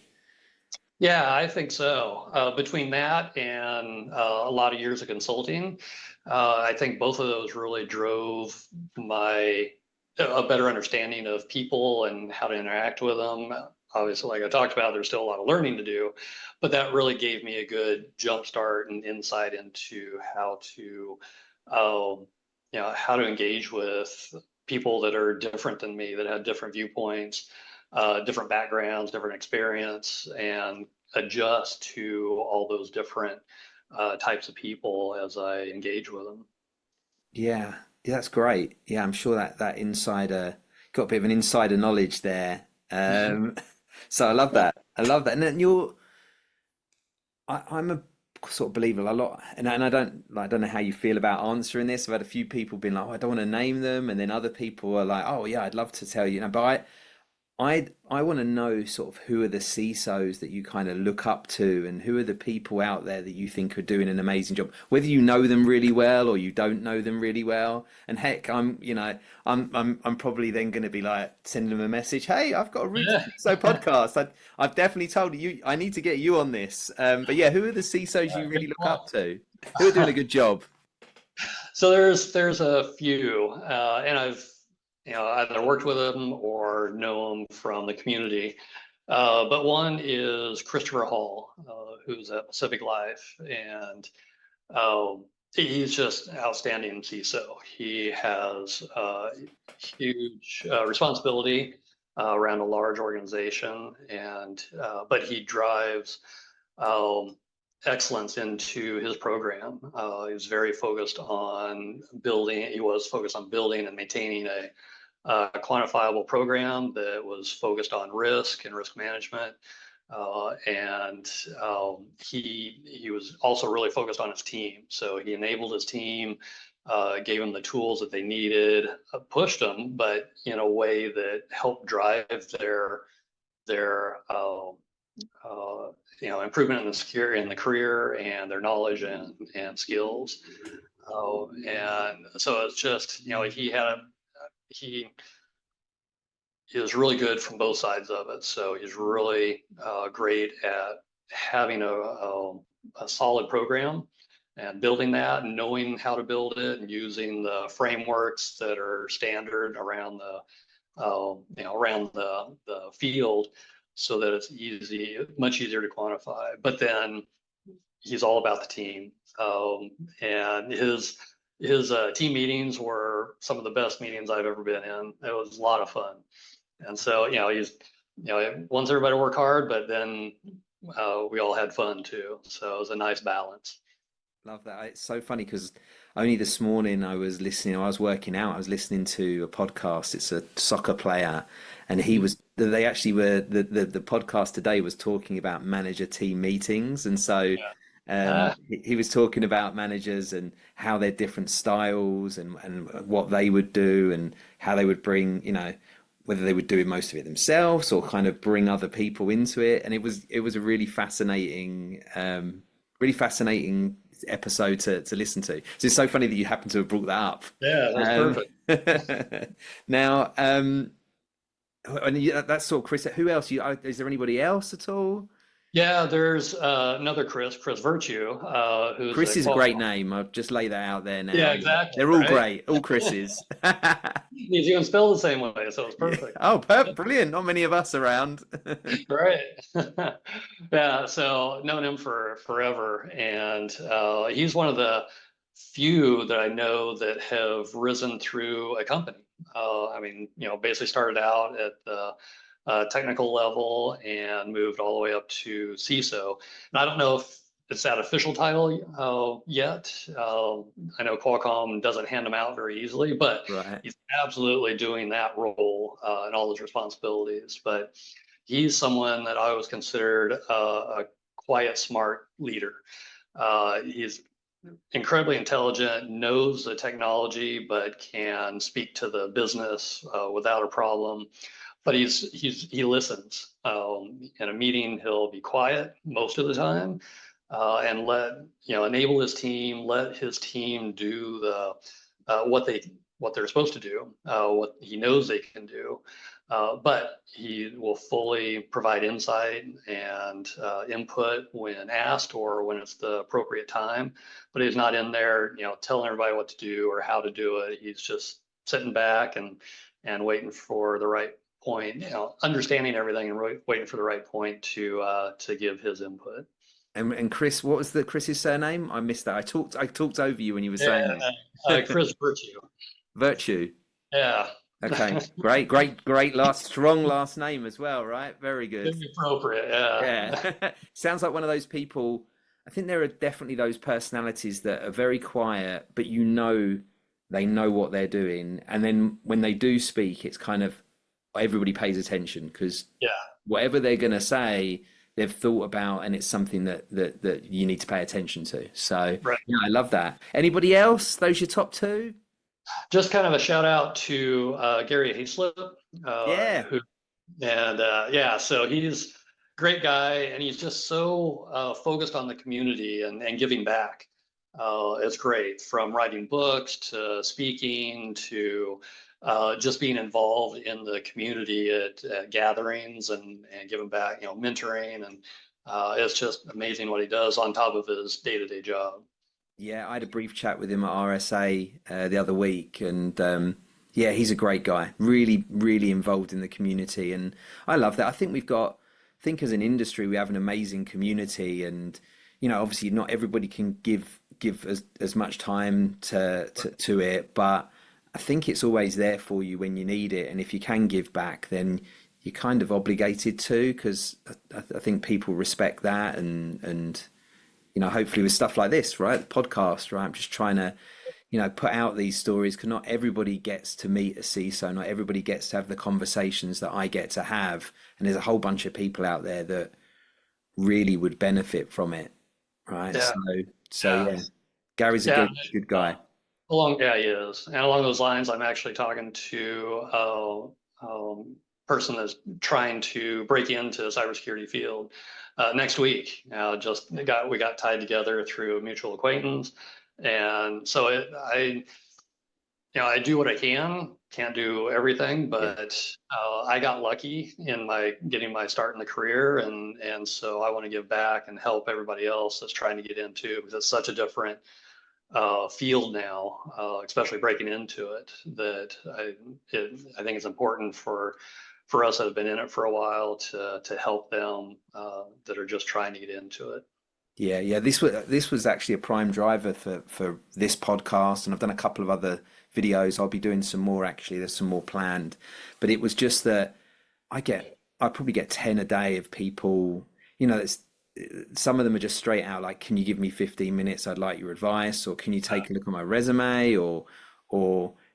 Yeah, I think so. Between that and a lot of years of consulting, I think both of those really drove my a better understanding of people and how to interact with them. Obviously, like I talked about, there's still a lot of learning to do, but that really gave me a good jump start and insight into um, how to engage with people that are different than me, that have different viewpoints, different backgrounds, different experience, and adjust to all those different types of people as I engage with them. Yeah, yeah, that's great. Yeah, I'm sure that insider got a bit of an insider knowledge there. So I love that. I love that. And then I'm a sort of believer a lot, and I don't know how you feel about answering this. I've had a few people been like, oh, I don't want to name them, and then other people are like, oh yeah, I'd love to tell you. But I want to know sort of who are the CISOs that you kind of look up to, and who are the people out there that you think are doing an amazing job, whether you know them really well or you don't know them really well. And heck, I'm probably then going to be like sending them a message. Hey, I've got a Root To Yeah. CISO podcast. I've definitely told you I need to get you on this. But yeah, who are the CISOs you really Good look up call. to? Who are doing a good job? So there's a few, and I've either worked with them or know them from the community. But one is Christopher Hall, who's at Pacific Life, and he's just an outstanding CISO. He has huge responsibility around a large organization, and but he drives um, excellence into his program. He was very focused on building. He was focused on building and maintaining a quantifiable program that was focused on risk and risk management. And he was also really focused on his team. So he enabled his team, gave them the tools that they needed, pushed them, but in a way that helped drive their improvement in the security in the career and their knowledge and skills. And so it's just he is really good from both sides of it. So he's really great at having a solid program and building that and knowing how to build it and using the frameworks that are standard around the field so that it's much easier to quantify. But then he's all about the team, and his team meetings were some of the best meetings I've ever been in. It was a lot of fun. And so, he's, wants everybody to work hard, but then we all had fun too. So it was a nice balance. Love that. It's so funny because only this morning I was listening, I was working out, I was listening to a podcast. It's a soccer player, and they actually were, the podcast today was talking about manager team meetings. And so Yeah. he was talking about managers and how their different styles and what they would do and how they would bring, whether they would do most of it themselves or kind of bring other people into it. And it was a really fascinating episode to listen to. So it's so funny that you happen to have brought that up. Yeah, that's perfect. Now, and that's sort of Chris. Who else? Is there anybody else at all? Yeah, there's another Chris Virtue, who's Chris a is a great Qualcomm. name. I'll just lay that out there Yeah, now. exactly, They're all right? great, all Chris's. He's even spelled the same way, so it's Yeah. perfect. Oh, brilliant. Not many of us around. Right. Yeah, so known him for forever, and he's one of the few that I know that have risen through a company. I mean, basically started out at the technical level and moved all the way up to CISO. And I don't know if it's that official title yet. I know Qualcomm doesn't hand them out very easily, but Right. he's absolutely doing that role and all those responsibilities. But he's someone that I always considered a quiet, smart leader. He's incredibly intelligent, knows the technology, but can speak to the business without a problem. But he listens. In a meeting, he'll be quiet most of the time, and enable his team, let his team do the what they're supposed to do, what he knows they can do. But he will fully provide insight and input when asked or when it's the appropriate time. But he's not in there, telling everybody what to do or how to do it. He's just sitting back and waiting for the right point, understanding everything and waiting for the right point to give his input. And Chris, what was Chris's surname? I missed that. I talked over you when you were saying Yeah, it. Chris Virtue. Virtue. Yeah. Okay. Great strong last name as well, right? Very good. Very appropriate. Yeah. Yeah. Sounds like one of those people. I think there are definitely those personalities that are very quiet, but they know what they're doing. And then when they do speak, it's kind of everybody pays attention because Yeah. whatever they're going to say, they've thought about, and it's something that you need to pay attention to. So Right. yeah, I love that. Anybody else? Those your top two? Just kind of a shout out to Gary Hayslip, Yeah. who and yeah, so he's a great guy, and he's just so focused on the community and giving back. It's great, from writing books to speaking to just being involved in the community at gatherings and giving back, mentoring, and it's just amazing what he does on top of his day-to-day job. Yeah, I had a brief chat with him at RSA the other week, and yeah, he's a great guy. Really, really involved in the community, and I love that. I think as an industry, we have an amazing community, and obviously, not everybody can give as much time to it, but I think it's always there for you when you need it, and if you can give back, then you're kind of obligated to, because I think people respect that, and hopefully with stuff like this, right? The podcast, right? I'm just trying to, put out these stories because not everybody gets to meet a CISO. Not everybody gets to have the conversations that I get to have. And there's a whole bunch of people out there that really would benefit from it, right? Yeah. So yeah, Gary's a Yeah. good guy. Yeah, he is. And along those lines, I'm actually talking to person that's trying to break into the cybersecurity field next week. We got tied together through a mutual acquaintance, and so I do what I can. Can't do everything, Yeah. but I got lucky in my getting my start in the career, and so I want to give back and help everybody else that's trying to get into, because it's such a different field now, especially breaking into it, that I think it's important for us that have been in it for a while to help them that are just trying to get into it. Yeah. This was actually a prime driver for this podcast, and I've done a couple of other videos. I'll be doing some more actually. There's some more planned, but it was just that I probably get 10 a day of people. It's some of them are just straight out like, can you give me 15 minutes? I'd like your advice, or can you take a look at my resume, or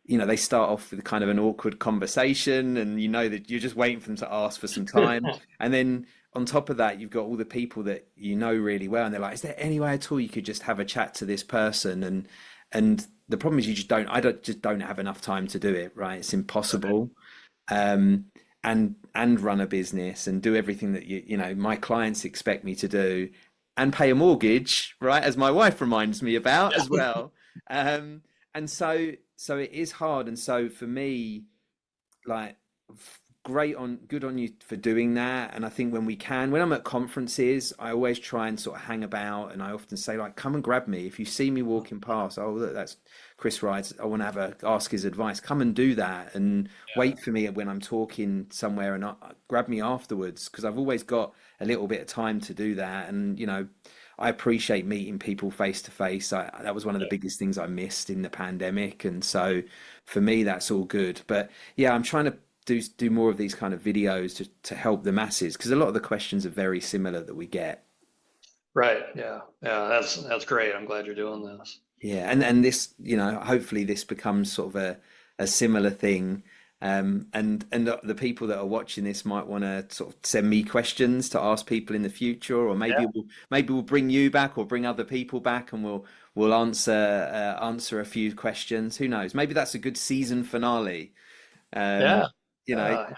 they start off with kind of an awkward conversation, and that you're just waiting for them to ask for some time, and then on top of that, you've got all the people that you know really well, and they're like, is there any way at all you could just have a chat to this person? And the problem is I just don't have enough time to do it, right? It's impossible. And run a business and do everything that my clients expect me to do, and pay a mortgage, right? As my wife reminds me about as well. And so it is hard. And so for me, like, good on you for doing that. And I think when I'm at conferences, I always try and sort of hang about, and I often say, like, come and grab me if you see me walking past. Oh, look, that's Chris Rides. I want to ask his advice. Come and do that, and Yeah. wait for me when I'm talking somewhere, and grab me afterwards, because I've always got a little bit of time to do that. And I appreciate meeting people face to face. That was one of the biggest things I missed in the pandemic, and so for me, that's all good. But yeah, I'm trying to do more of these kind of videos to help the masses, because a lot of the questions are very similar that we get. Right. Yeah. Yeah. That's great. I'm glad you're doing this. Yeah, and this, hopefully this becomes sort of a similar thing. And the people that are watching this might want to sort of send me questions to ask people in the future, or Yeah. maybe we'll bring you back or bring other people back, and we'll answer a few questions. Who knows? Maybe that's a good season finale. Um, Yeah. you know, Yeah.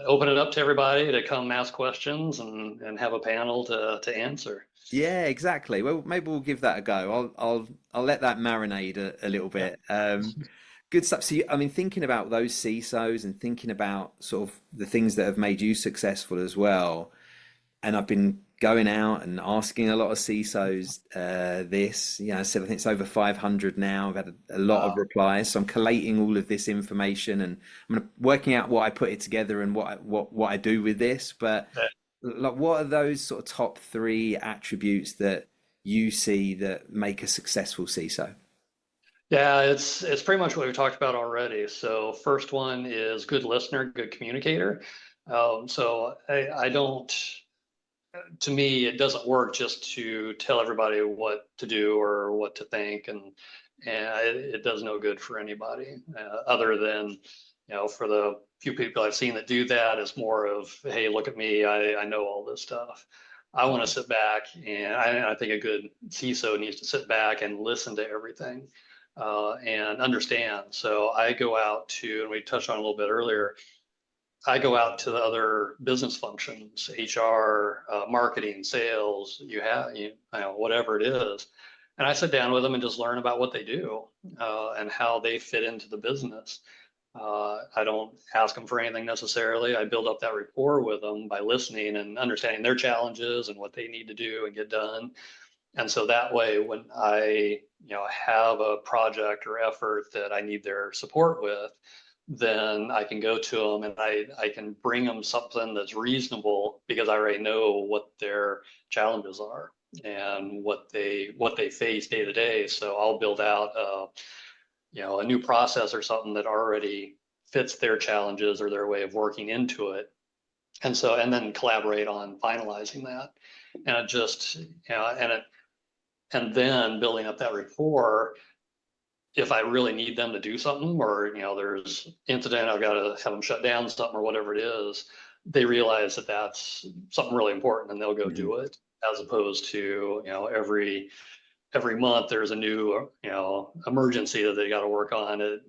Open it up to everybody to come ask questions and have a panel to answer. yeah, exactly. Well, maybe we'll give that a go. I'll let that marinate a little Yeah. bit. Good stuff. So, I mean, thinking about those CISOs and thinking about sort of the things that have made you successful as well. And I've been going out and asking a lot of CISOs this. I said I think it's over 500 now. I've had a lot of Wow. replies, so I'm collating all of this information, and I'm working out what I put it together and what I do with this. But Yeah. like, what are those sort of top three attributes that you see that make a successful CISO? Yeah, it's pretty much what we talked about already. So first one is good listener, good communicator. So I don't, to me, it doesn't work just to tell everybody what to do or what to think, and it does no good for anybody other than, for the few people I've seen that do that, it's more of, hey, look at me, I know all this stuff. I want to sit back, and I think a good CISO needs to sit back and listen to everything and understand. So I go out to, and we touched on a little bit earlier, I go out to the other business functions, HR, marketing, sales, whatever it is. And I sit down with them and just learn about what they do and how they fit into the business. I don't ask them for anything necessarily. I build up that rapport with them by listening and understanding their challenges and what they need to do and get done. And so that way, when I, have a project or effort that I need their support with, then I can go to them and I can bring them something that's reasonable because I already know what their challenges are and what they face day to day. So I'll build out a new process or something that already fits their challenges or their way of working into it. And then collaborate on finalizing that. And it just, and then building up that rapport. If I really need them to do something, or there's incident, I've got to have them shut down something or whatever it is, they realize that that's something really important and they'll go Mhm. do it, as opposed to every month there's a new emergency that they got to work on. It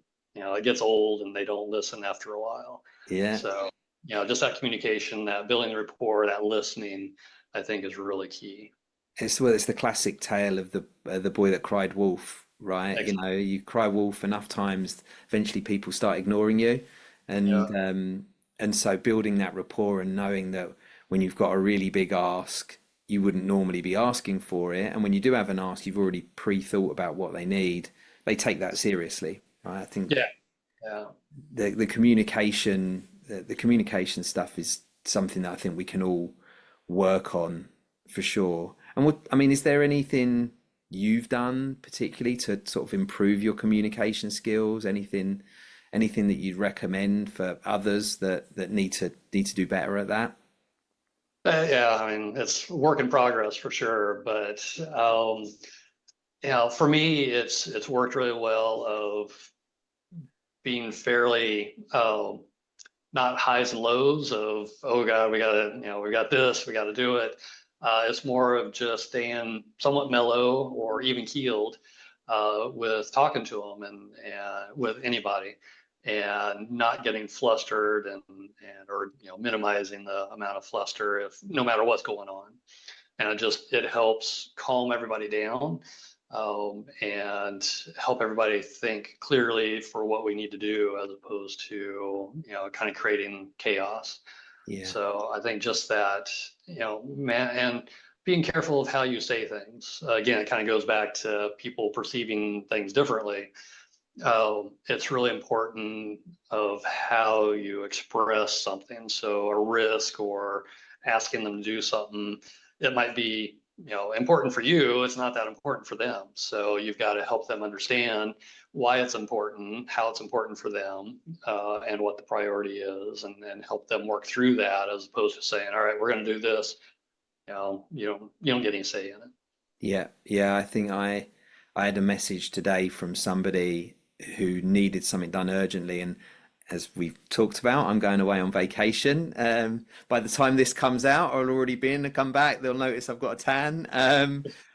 gets old and they don't listen after a while. Yeah. So just that communication, that building the rapport, that listening, I think is really key. It's the classic tale of the boy that cried wolf, right? Ex- You cry wolf enough times, eventually people start ignoring you, and Yeah. so building that rapport and knowing that when you've got a really big ask, you wouldn't normally be asking for it, and when you do have an ask, you've already pre-thought about what they need. They take that seriously, right? I think Yeah. Yeah. the communication stuff is something that I think we can all work on for sure. And I mean, is there anything you've done particularly to sort of improve your communication skills? Anything that you'd recommend for others that need to do better at that? Yeah, I mean, it's work in progress for sure, but for me, it's worked really well of being fairly not highs and lows of, oh God, we gotta, we got this, we gotta do it. It's more of just staying somewhat mellow or even keeled with talking to them and with anybody, and not getting flustered and or minimizing the amount of fluster if no matter what's going on. And it helps calm everybody down and help everybody think clearly for what we need to do, as opposed to, kind of creating chaos. Yeah. So I think just that, man, and being careful of how you say things. Again, it kind of goes back to people perceiving things differently. It's really important of how you express something. So a risk or asking them to do something, it might be, important for you. It's not that important for them. So you've got to help them understand why it's important, how it's important for them, and what the priority is, and then help them work through that, as opposed to saying, all right, we're going to do this. You don't get any say in it. Yeah, yeah. I think I had a message today from somebody who needed something done urgently, and as we've talked about, I'm going away on vacation. By the time this comes out, I'll already be in and come back. They'll notice I've got a tan.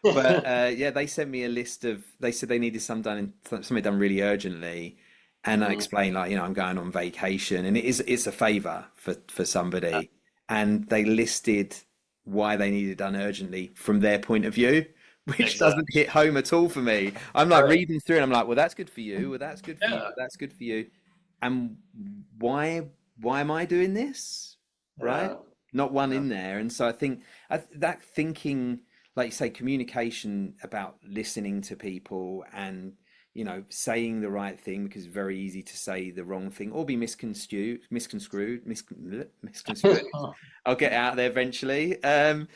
But yeah, they sent me a list of. They said they needed something done really urgently, and I Mhm. explained like, I'm going on vacation, and it's a favor for somebody, and they listed why they needed done urgently from their point of view, which Exactly. doesn't hit home at all for me. I'm like Right. reading through and I'm like, well, that's good for you. Well, that's good for you. Yeah. Well, that's good for you. And why am I doing this? Right? Yeah. Not one Yeah. in there. And so I think that thinking, like you say, communication about listening to people and saying the right thing, because it's very easy to say the wrong thing or be misconstrued. I'll get out there eventually. And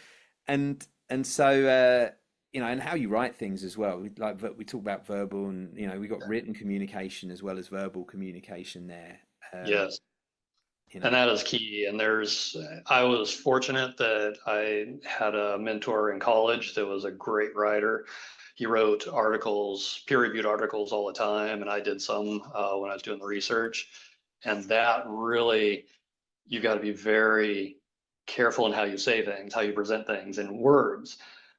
so and how you write things as well. We talk about verbal, and we got written communication as well as verbal communication there. Um, Yes. you And know, that is key. And I was fortunate that I had a mentor in college that was a great writer. He wrote articles, peer-reviewed articles all the time, and I did some when I was doing the research. And that really, you've got to be very careful in how you say things, how you present things in words.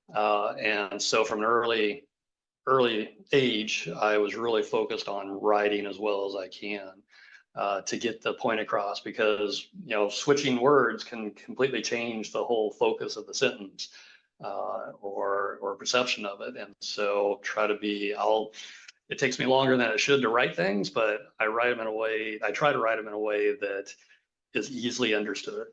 And so from an early age, I was really focused on writing as well as I can, to get the point across, because switching words can completely change the whole focus of the sentence, or perception of it. And so try to be I'll it takes me longer than it should to write things, but I try to write them in a way that is easily understood.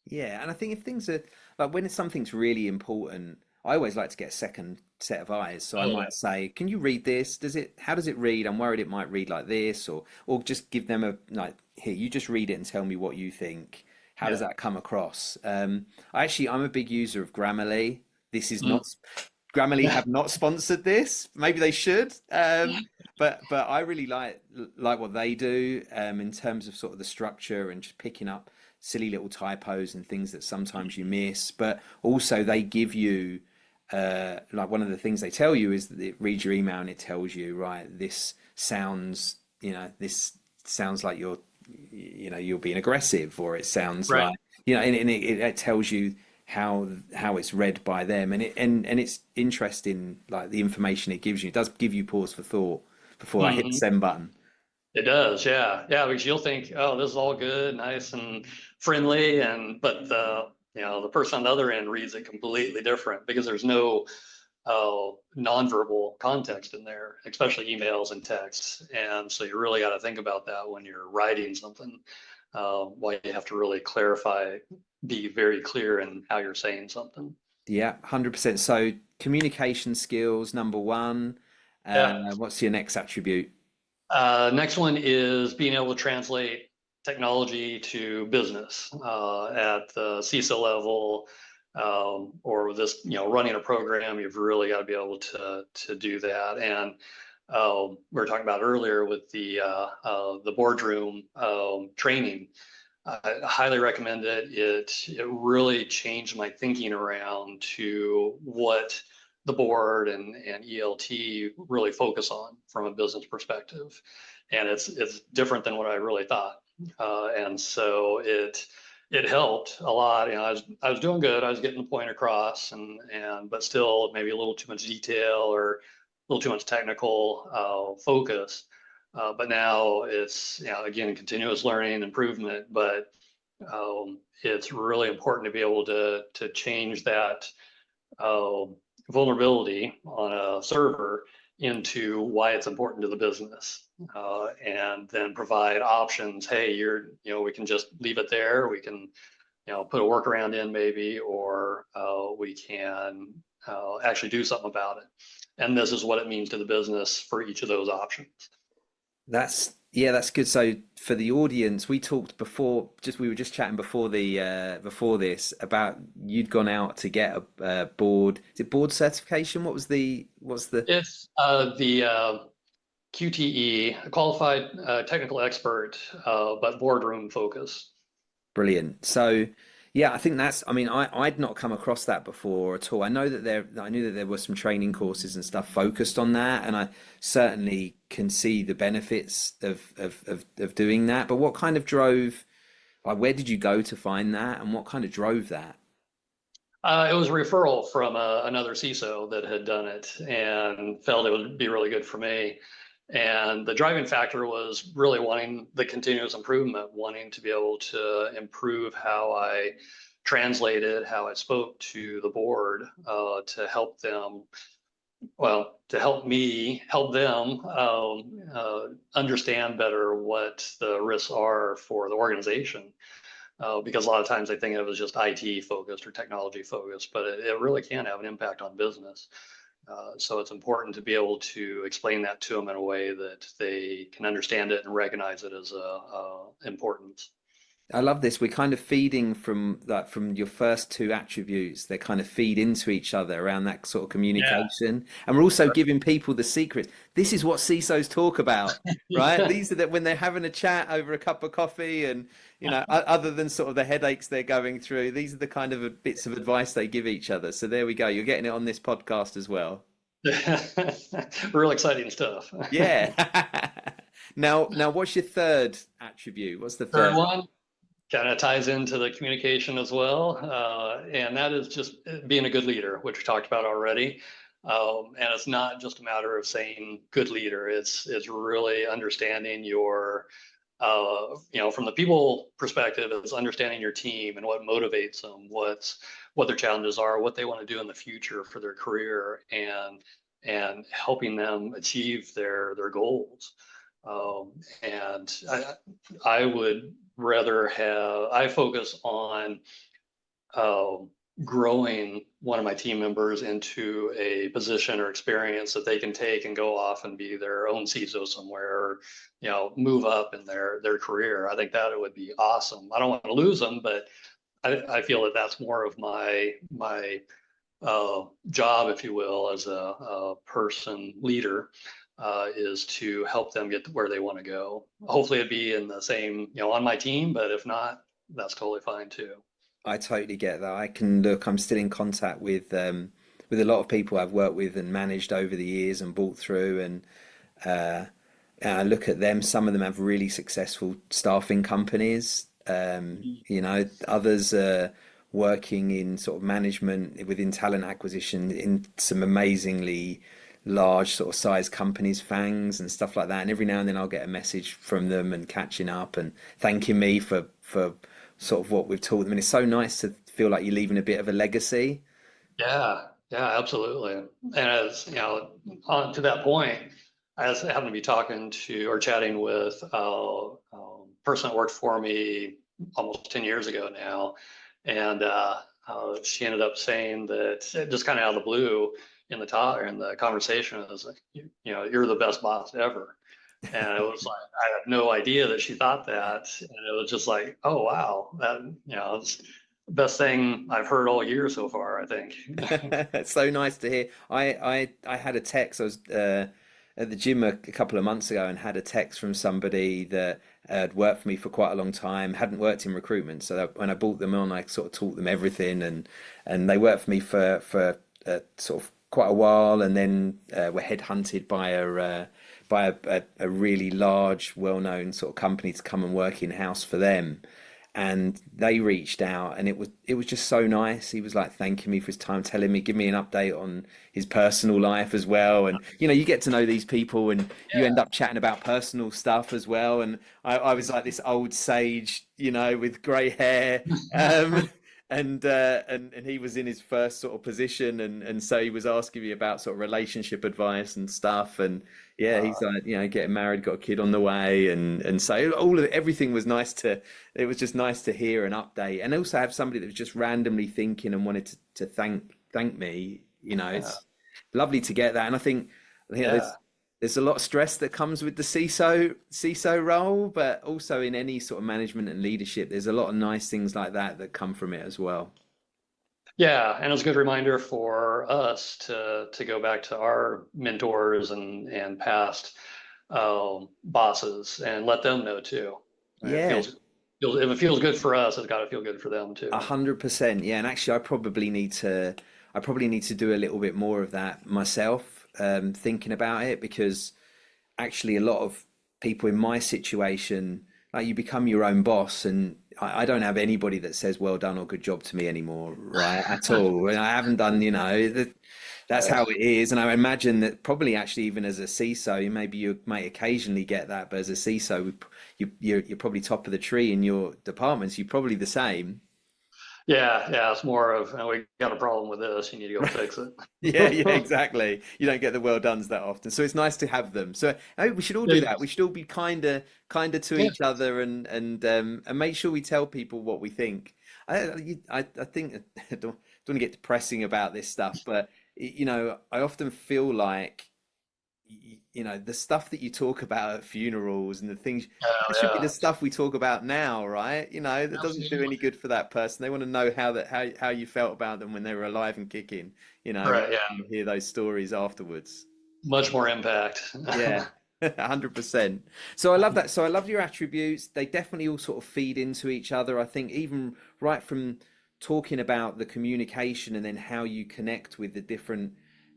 yeah, and I think if things are like when something's really important, I always like to get a second set of eyes. So I Oh yeah. might say, "Can you read this? How does it read? I'm worried it might read like this," or just give them a like, "Here, you just read it and tell me what you think. How does Yeah. that come across?" I'm a big user of Grammarly. This is Mm. not Grammarly have not sponsored this. Maybe they should. But I really like what they do in terms of sort of the structure and just picking up silly little typos and things that sometimes you miss. But also they give you like one of the things they tell you is that it reads your email and it tells you, right, this sounds like you're being aggressive, or it sounds Right. like and it tells you how it's read by them, and it's interesting, like the information it gives you. It does give you pause for thought before I hit the Mhm. send button. It does, yeah, yeah, because you'll think, oh, this is all good, nice and friendly, but the person on the other end reads it completely different, because there's no nonverbal context in there, especially emails and texts. And so you really got to think about that when you're writing something. Why you have to really clarify, be very clear in how you're saying something. Yeah, 100%. So communication skills, number one. Yeah. What's your next attribute? Next one is being able to translate technology to business, at the CISO level, or this, running a program. You've really got to be able to do that. And we were talking about earlier with the boardroom training. I highly recommend it. It really changed my thinking around to what the board and ELT really focus on from a business perspective, and it's different than what I really thought. And so it helped a lot. I was doing good. I was getting the point across, and but still maybe a little too much detail or a little too much technical focus. But now it's, again, continuous learning, improvement. But it's really important to be able to change that, uh, vulnerability on a server into why it's important to the business, and then provide options. Hey, we can just leave it there. We can, put a workaround in maybe, or we can actually do something about it. And this is what it means to the business for each of those options. That's good. So for the audience, we talked before, we were just chatting before before this about you'd gone out to get a board. Is it board certification? What's the? It's the QTE, a qualified technical expert, but boardroom focused. Brilliant. So yeah, I think I mean, I'd not come across that before at all. I knew that there were some training courses and stuff focused on that, and I certainly can see the benefits of doing that. But what kind of drove, like, where did you go to find that, and what kind of drove that? It was a referral from another CISO that had done it and felt it would be really good for me. And the driving factor was really wanting the continuous improvement, wanting to be able to improve how I translated, how I spoke to the board, to help them, to help me help them understand better what the risks are for the organization. Because a lot of times they think of it as just IT focused or technology focused, but it really can have an impact on business. So it's important to be able to explain that to them in a way that they can understand it and recognize it as importance. I love this. We're kind of feeding from your first two attributes. They kind of feed into each other around that sort of communication. And we're also giving people the secrets. This is what CISOs talk about, right? These are that when they're having a chat over a cup of coffee and, other than sort of the headaches they're going through, these are the kind of bits of advice they give each other. So there we go. You're getting it on this podcast as well. Real exciting stuff. Yeah. Now, what's your third attribute? What's the third one? Kind of ties into the communication as well, and that is just being a good leader, which we talked about already. And it's not just a matter of saying good leader. It's really understanding your, from the people perspective, it's understanding your team and what motivates them, what their challenges are, what they want to do in the future for their career, and helping them achieve their goals. And I would rather I focus on growing one of my team members into a position or experience that they can take and go off and be their own CISO somewhere, or move up in their career. I think that it would be awesome. I don't want to lose them, but I feel that that's more of my job, if you will, as a person leader. Is to help them get to where they want to go. Hopefully it'd be in the same, on my team, but if not, that's totally fine too. I totally get that. I'm still in contact with a lot of people I've worked with and managed over the years and brought through, and I look at them. Some of them have really successful staffing companies. Others are working in sort of management within talent acquisition in some amazingly large sort of size companies, FANGs and stuff like that. And every now and then I'll get a message from them and catching up and thanking me for sort of what we've taught them. And it's so nice to feel like you're leaving a bit of a legacy. Yeah, absolutely. And as on to that point, I happened to be talking to or chatting with a person that worked for me almost 10 years ago now. And she ended up saying that, just kind of out of the blue, in the conversation, it was like, you're the best boss ever. And it was like, I had no idea that she thought that. And it was just like, oh, wow, that, it's the best thing I've heard all year so far, I think. It's so nice to hear. I had a text. I was at the gym a couple of months ago and had a text from somebody that had worked for me for quite a long time, hadn't worked in recruitment. So when I brought them on, I sort of taught them everything, and they worked for me for sort of quite a while, and then were headhunted by a really large, well-known sort of company to come and work in-house for them. And they reached out, and it was just so nice. He was like thanking me for his time, telling me, give me an update on his personal life as well. And you get to know these people, and you end up chatting about personal stuff as well. And I was like this old sage, with grey hair. and he was in his first sort of position, and so he was asking me about sort of relationship advice and stuff, and yeah, he's Uh, like, getting married, got a kid on the way, and so everything was nice to. It was just nice to hear an update, and also have somebody that was just randomly thinking and wanted to thank me. yeah, It's lovely to get that, and I think yeah. there's a lot of stress that comes with the CISO role, but also in any sort of management and leadership, there's a lot of nice things like that that come from it as well. Yeah, and it's a good reminder for us to go back to our mentors and past bosses and let them know too. I mean, Yeah, if it feels good for us, it's got to feel good for them too. 100%. Yeah, and actually, I probably need to do a little bit more of that myself, thinking about it, because actually a lot of people in my situation, like, you become your own boss, and I don't have anybody that says well done or good job to me anymore, right? At all. And I haven't done, that's how Yeah, it is. And I imagine that probably actually even as a CISO, maybe you may occasionally get that, but as a CISO, you're probably top of the tree in your departments. You're probably the same. yeah. It's more of, "Oh, we got a problem with this. You need to go fix it." Yeah, yeah, exactly. You don't get the well dones that often, so it's nice to have them. So I think we should all do that. We should all be kinder to Yeah, each other, and make sure we tell people what we think. I think I don't want to get depressing about this stuff, but I often feel like the stuff that you talk about at funerals and the things, that should be the yeah, stuff we talk about now, right? That doesn't do any absolutely. good for that person. They want to know how you felt about them when they were alive and kicking, Right, rather yeah. than hear those stories afterwards. Much more impact. Yeah. 100%. So I love that. So I love your attributes. They definitely all sort of feed into each other. I think even right from talking about the communication and then how you connect with the different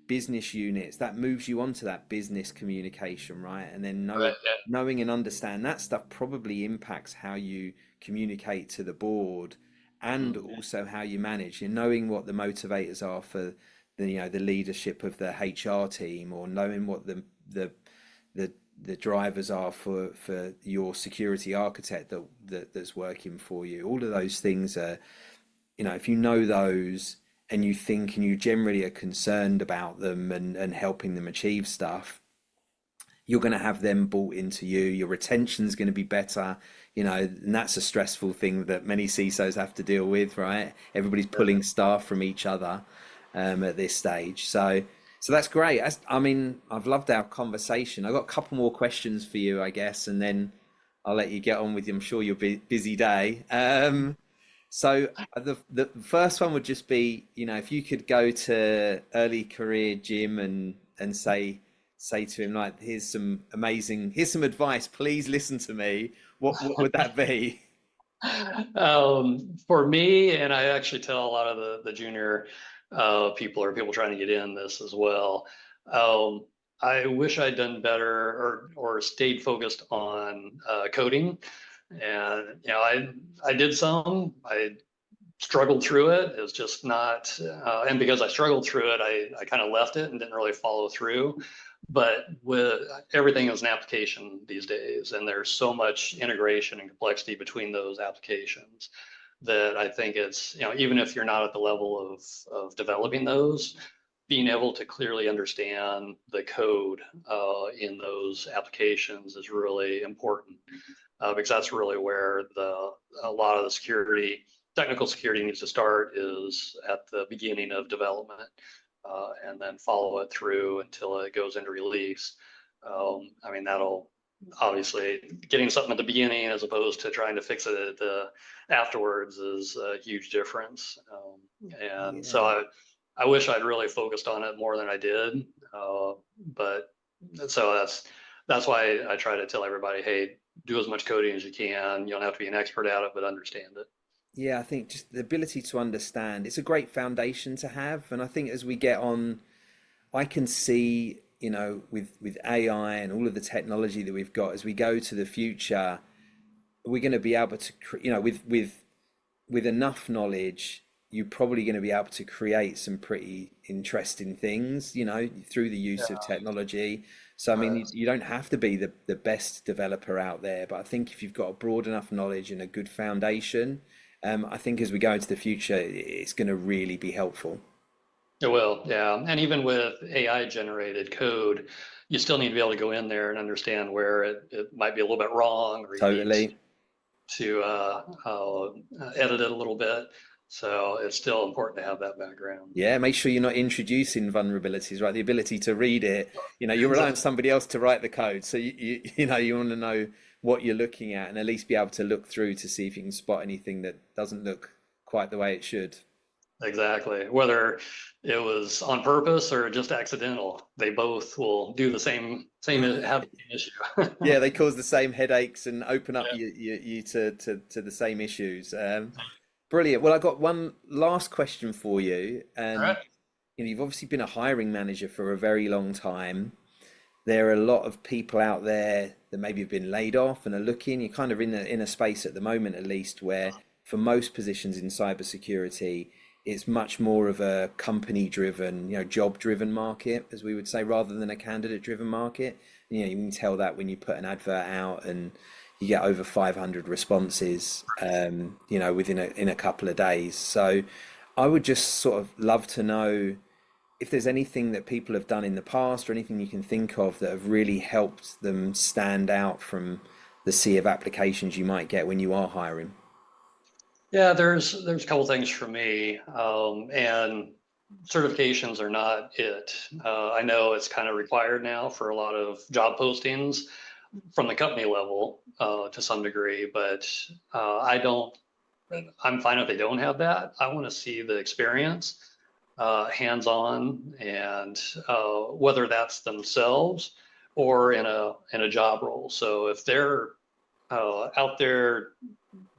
business units, that moves you onto that business communication, right? And then Right, yeah. knowing and understand that stuff probably impacts how you communicate to the board, and Mhm. also how you manage. And knowing what the motivators are for the leadership of the HR team, or knowing what the the the drivers are for your security architect that's working for you. All of those things are, if you know those, and you think and you generally are concerned about them, and helping them achieve stuff, you're going to have them bought into you. Your retention's going to be better, and that's a stressful thing that many CISOs have to deal with, right? Everybody's pulling staff from each other, at this stage. So that's great. I mean, I've loved our conversation. I've got a couple more questions for you, I guess, and then I'll let you get on with, I'm sure, your busy day. So the first one would just be, if you could go to early career Jim, and say to him, like, here's some advice, please listen to me. What would that be? For me, and I actually tell a lot of the junior people or people trying to get in this as well. Um, I wish I'd done better or stayed focused on coding. And I did some. I struggled through it. It was just not, and because I struggled through it, I kind of left it and didn't really follow through. But with everything is an application these days, and there's so much integration and complexity between those applications that I think it's, even if you're not at the level of developing those, being able to clearly understand the code in those applications is really important, because that's really where a lot of the technical security needs to start, is at the beginning of development, and then follow it through until it goes into release. I mean, that'll obviously, getting something at the beginning as opposed to trying to fix it afterwards is a huge difference. And so Yeah. I wish I'd really focused on it more than I did. But so that's why I try to tell everybody, hey, do as much coding as you can. You don't have to be an expert at it, but understand it. Yeah, I think just the ability to understand, it's a great foundation to have. And I think as we get on, I can see, with AI and all of the technology that we've got, as we go to the future, we're going to be able to, with enough knowledge, you're probably going to be able to create some pretty interesting things, through the use of Yeah, technology. So, I mean, right. you don't have to be the best developer out there, but I think if you've got a broad enough knowledge and a good foundation, I think as we go into the future, it's going to really be helpful. It will, yeah. And even with AI generated code, you still need to be able to go in there and understand where it might be a little bit wrong, or you need Totally. to edit it a little bit. So it's still important to have that background. Yeah, make sure you're not introducing vulnerabilities, right? The ability to read it. You're relying on Exactly. somebody else to write the code. So you want to know what you're looking at and at least be able to look through to see if you can spot anything that doesn't look quite the way it should. Exactly. Whether it was on purpose or just accidental, they both will do the same have the same issue. Yeah, they cause the same headaches and open up Yeah. you to the same issues. Brilliant. Well, I got one last question for you, All and right. you've obviously been a hiring manager for a very long time. There are a lot of people out there that maybe have been laid off and are looking. You're kind of in a space at the moment, at least, where for most positions in cybersecurity, it's much more of a company-driven, job-driven market, as we would say, rather than a candidate-driven market. You can tell that when you put an advert out and you get over 500 responses, within in a couple of days. So I would just sort of love to know if there's anything that people have done in the past or anything you can think of that have really helped them stand out from the sea of applications you might get when you are hiring. Yeah, there's a couple things for me, and certifications are not it. I know it's kind of required now for a lot of job postings from the company level to some degree, but I don't. I'm fine if they don't have that. I want to see the experience, hands-on, and whether that's themselves or in a job role. So if they're out there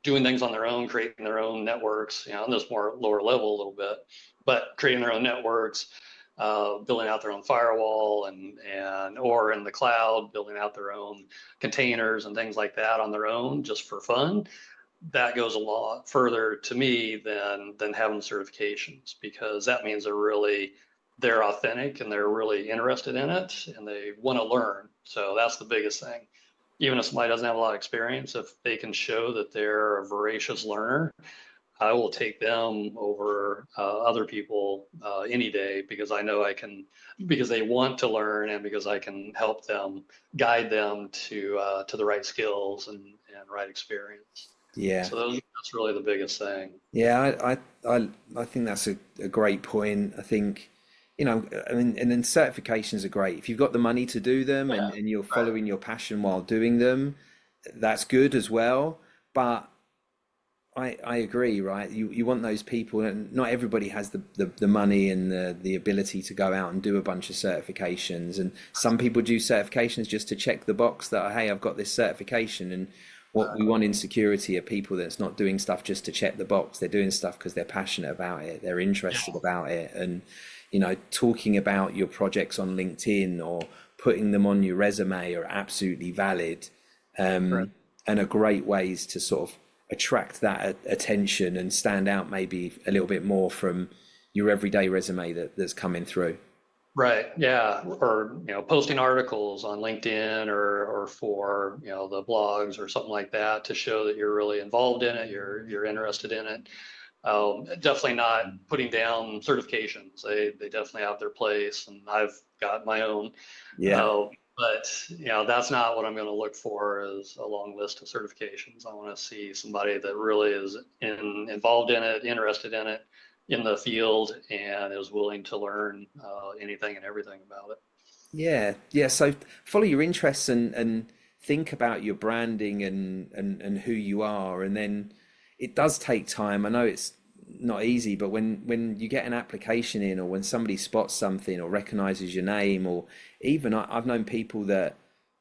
doing things on their own, creating their own networks, on this more lower level a little bit, but creating their own networks, building out their own firewall and or in the cloud, building out their own containers and things like that on their own just for fun. That goes a lot further to me than having certifications, because that means they're authentic and they're really interested in it and they want to learn. So that's the biggest thing. Even if somebody doesn't have a lot of experience, if they can show that they're a voracious learner, I will take them over other people any day, because I know I can, because they want to learn and because I can help them, guide them to the right skills and right experience. Yeah. So that's really the biggest thing. Yeah, I think that's a great point. I think, I mean, and then certifications are great. If you've got the money to do them Yeah, and you're right. following your passion while doing them, that's good as well. But I agree, right? You want those people, and not everybody has the money and the ability to go out and do a bunch of certifications. And some people do certifications just to check the box that, hey, I've got this certification. And what we want in security are people that's not doing stuff just to check the box. They're doing stuff because they're passionate about it, they're interested about it. And, talking about your projects on LinkedIn or putting them on your resume are absolutely valid, Right. and are great ways to sort of attract that attention and stand out maybe a little bit more from your everyday resume that's coming through. Right. Yeah. Or, posting articles on LinkedIn or for, the blogs or something like that to show that you're really involved in it, you're interested in it. Definitely not putting down certifications. They definitely have their place, and I've got my own. Yeah. Uh, but that's not what I'm going to look for, is a long list of certifications. I want to see somebody that really is involved in it, interested in it, in the field, and is willing to learn anything and everything about it. Yeah, yeah. So follow your interests and think about your branding and who you are, and then it does take time. I know it's not easy, but when you get an application in, or when somebody spots something or recognizes your name, or even I've known people that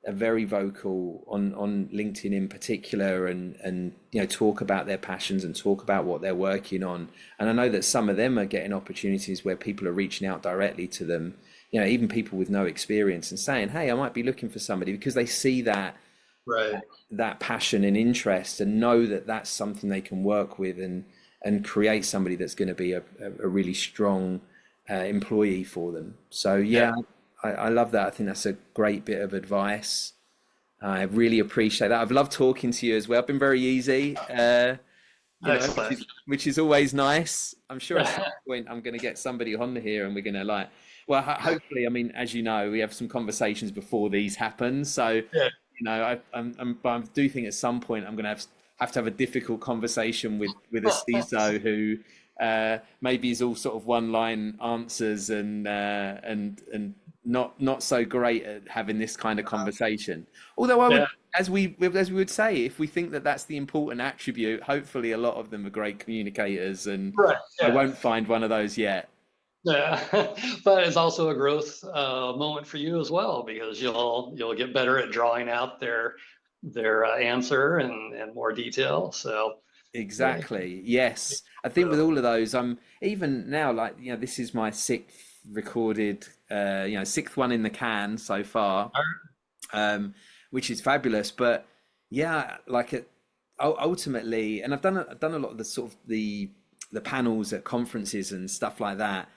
are very vocal on LinkedIn in particular, and talk about their passions and talk about what they're working on. And I know that some of them are getting opportunities where people are reaching out directly to them, even people with no experience, and saying, hey, I might be looking for somebody, because they see Right. that passion and interest and know that that's something they can work with and create somebody that's going to be a really strong employee for them. So Yeah. yeah, I love that. I think that's a great bit of advice. I really appreciate that. I've loved talking to you as well. I've been very easy. Excellent. which is always nice. I'm sure at some point I'm going to get somebody on here and we're going to hopefully, I mean, as you know, we have some conversations before these happen. So, Yeah. I do think at some point I'm going to have to have a difficult conversation with a CISO who maybe is all sort of one-line answers and not so great at having this kind of conversation. Although I would, as we would say, if we think that that's the important attribute, hopefully a lot of them are great communicators, and I won't find one of those yet. Yeah, but it's also a growth moment for you as well, because you'll get better at drawing out their answer and more detail. So exactly, yes. I think with all of those, I'm even now this is my sixth recorded, sixth one in the can so far, which is fabulous. But yeah, ultimately, and I've done a lot of the sort of the panels at conferences and stuff like that.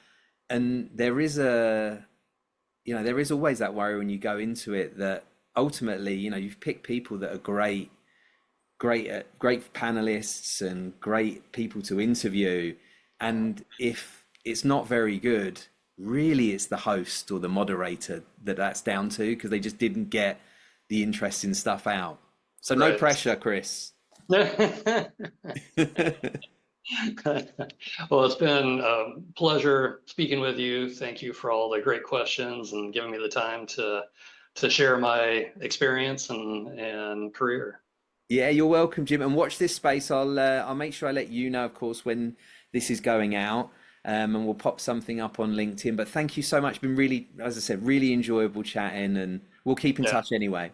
And there is always that worry when you go into it that ultimately, you've picked people that are great panelists and great people to interview. And if it's not very good, really it's the host or the moderator that's down to, because they just didn't get the interesting stuff out. So no pressure, Chris. Well, it's been a pleasure speaking with you. Thank you for all the great questions and giving me the time to share my experience and career. Yeah, you're welcome, Jim. And watch this space. I'll make sure I let you know, of course, when this is going out, and we'll pop something up on LinkedIn. But thank you so much. It's been really, as I said, really enjoyable chatting, and we'll keep in touch anyway.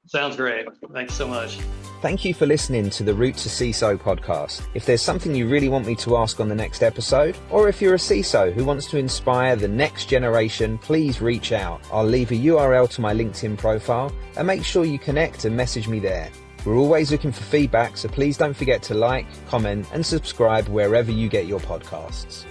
Sounds great. Thanks so much. Thank you for listening to the Root To CISO podcast. If there's something you really want me to ask on the next episode, or if you're a CISO who wants to inspire the next generation, please reach out. I'll leave a URL to my LinkedIn profile, and make sure you connect and message me there. We're always looking for feedback, so please don't forget to like, comment, and subscribe wherever you get your podcasts.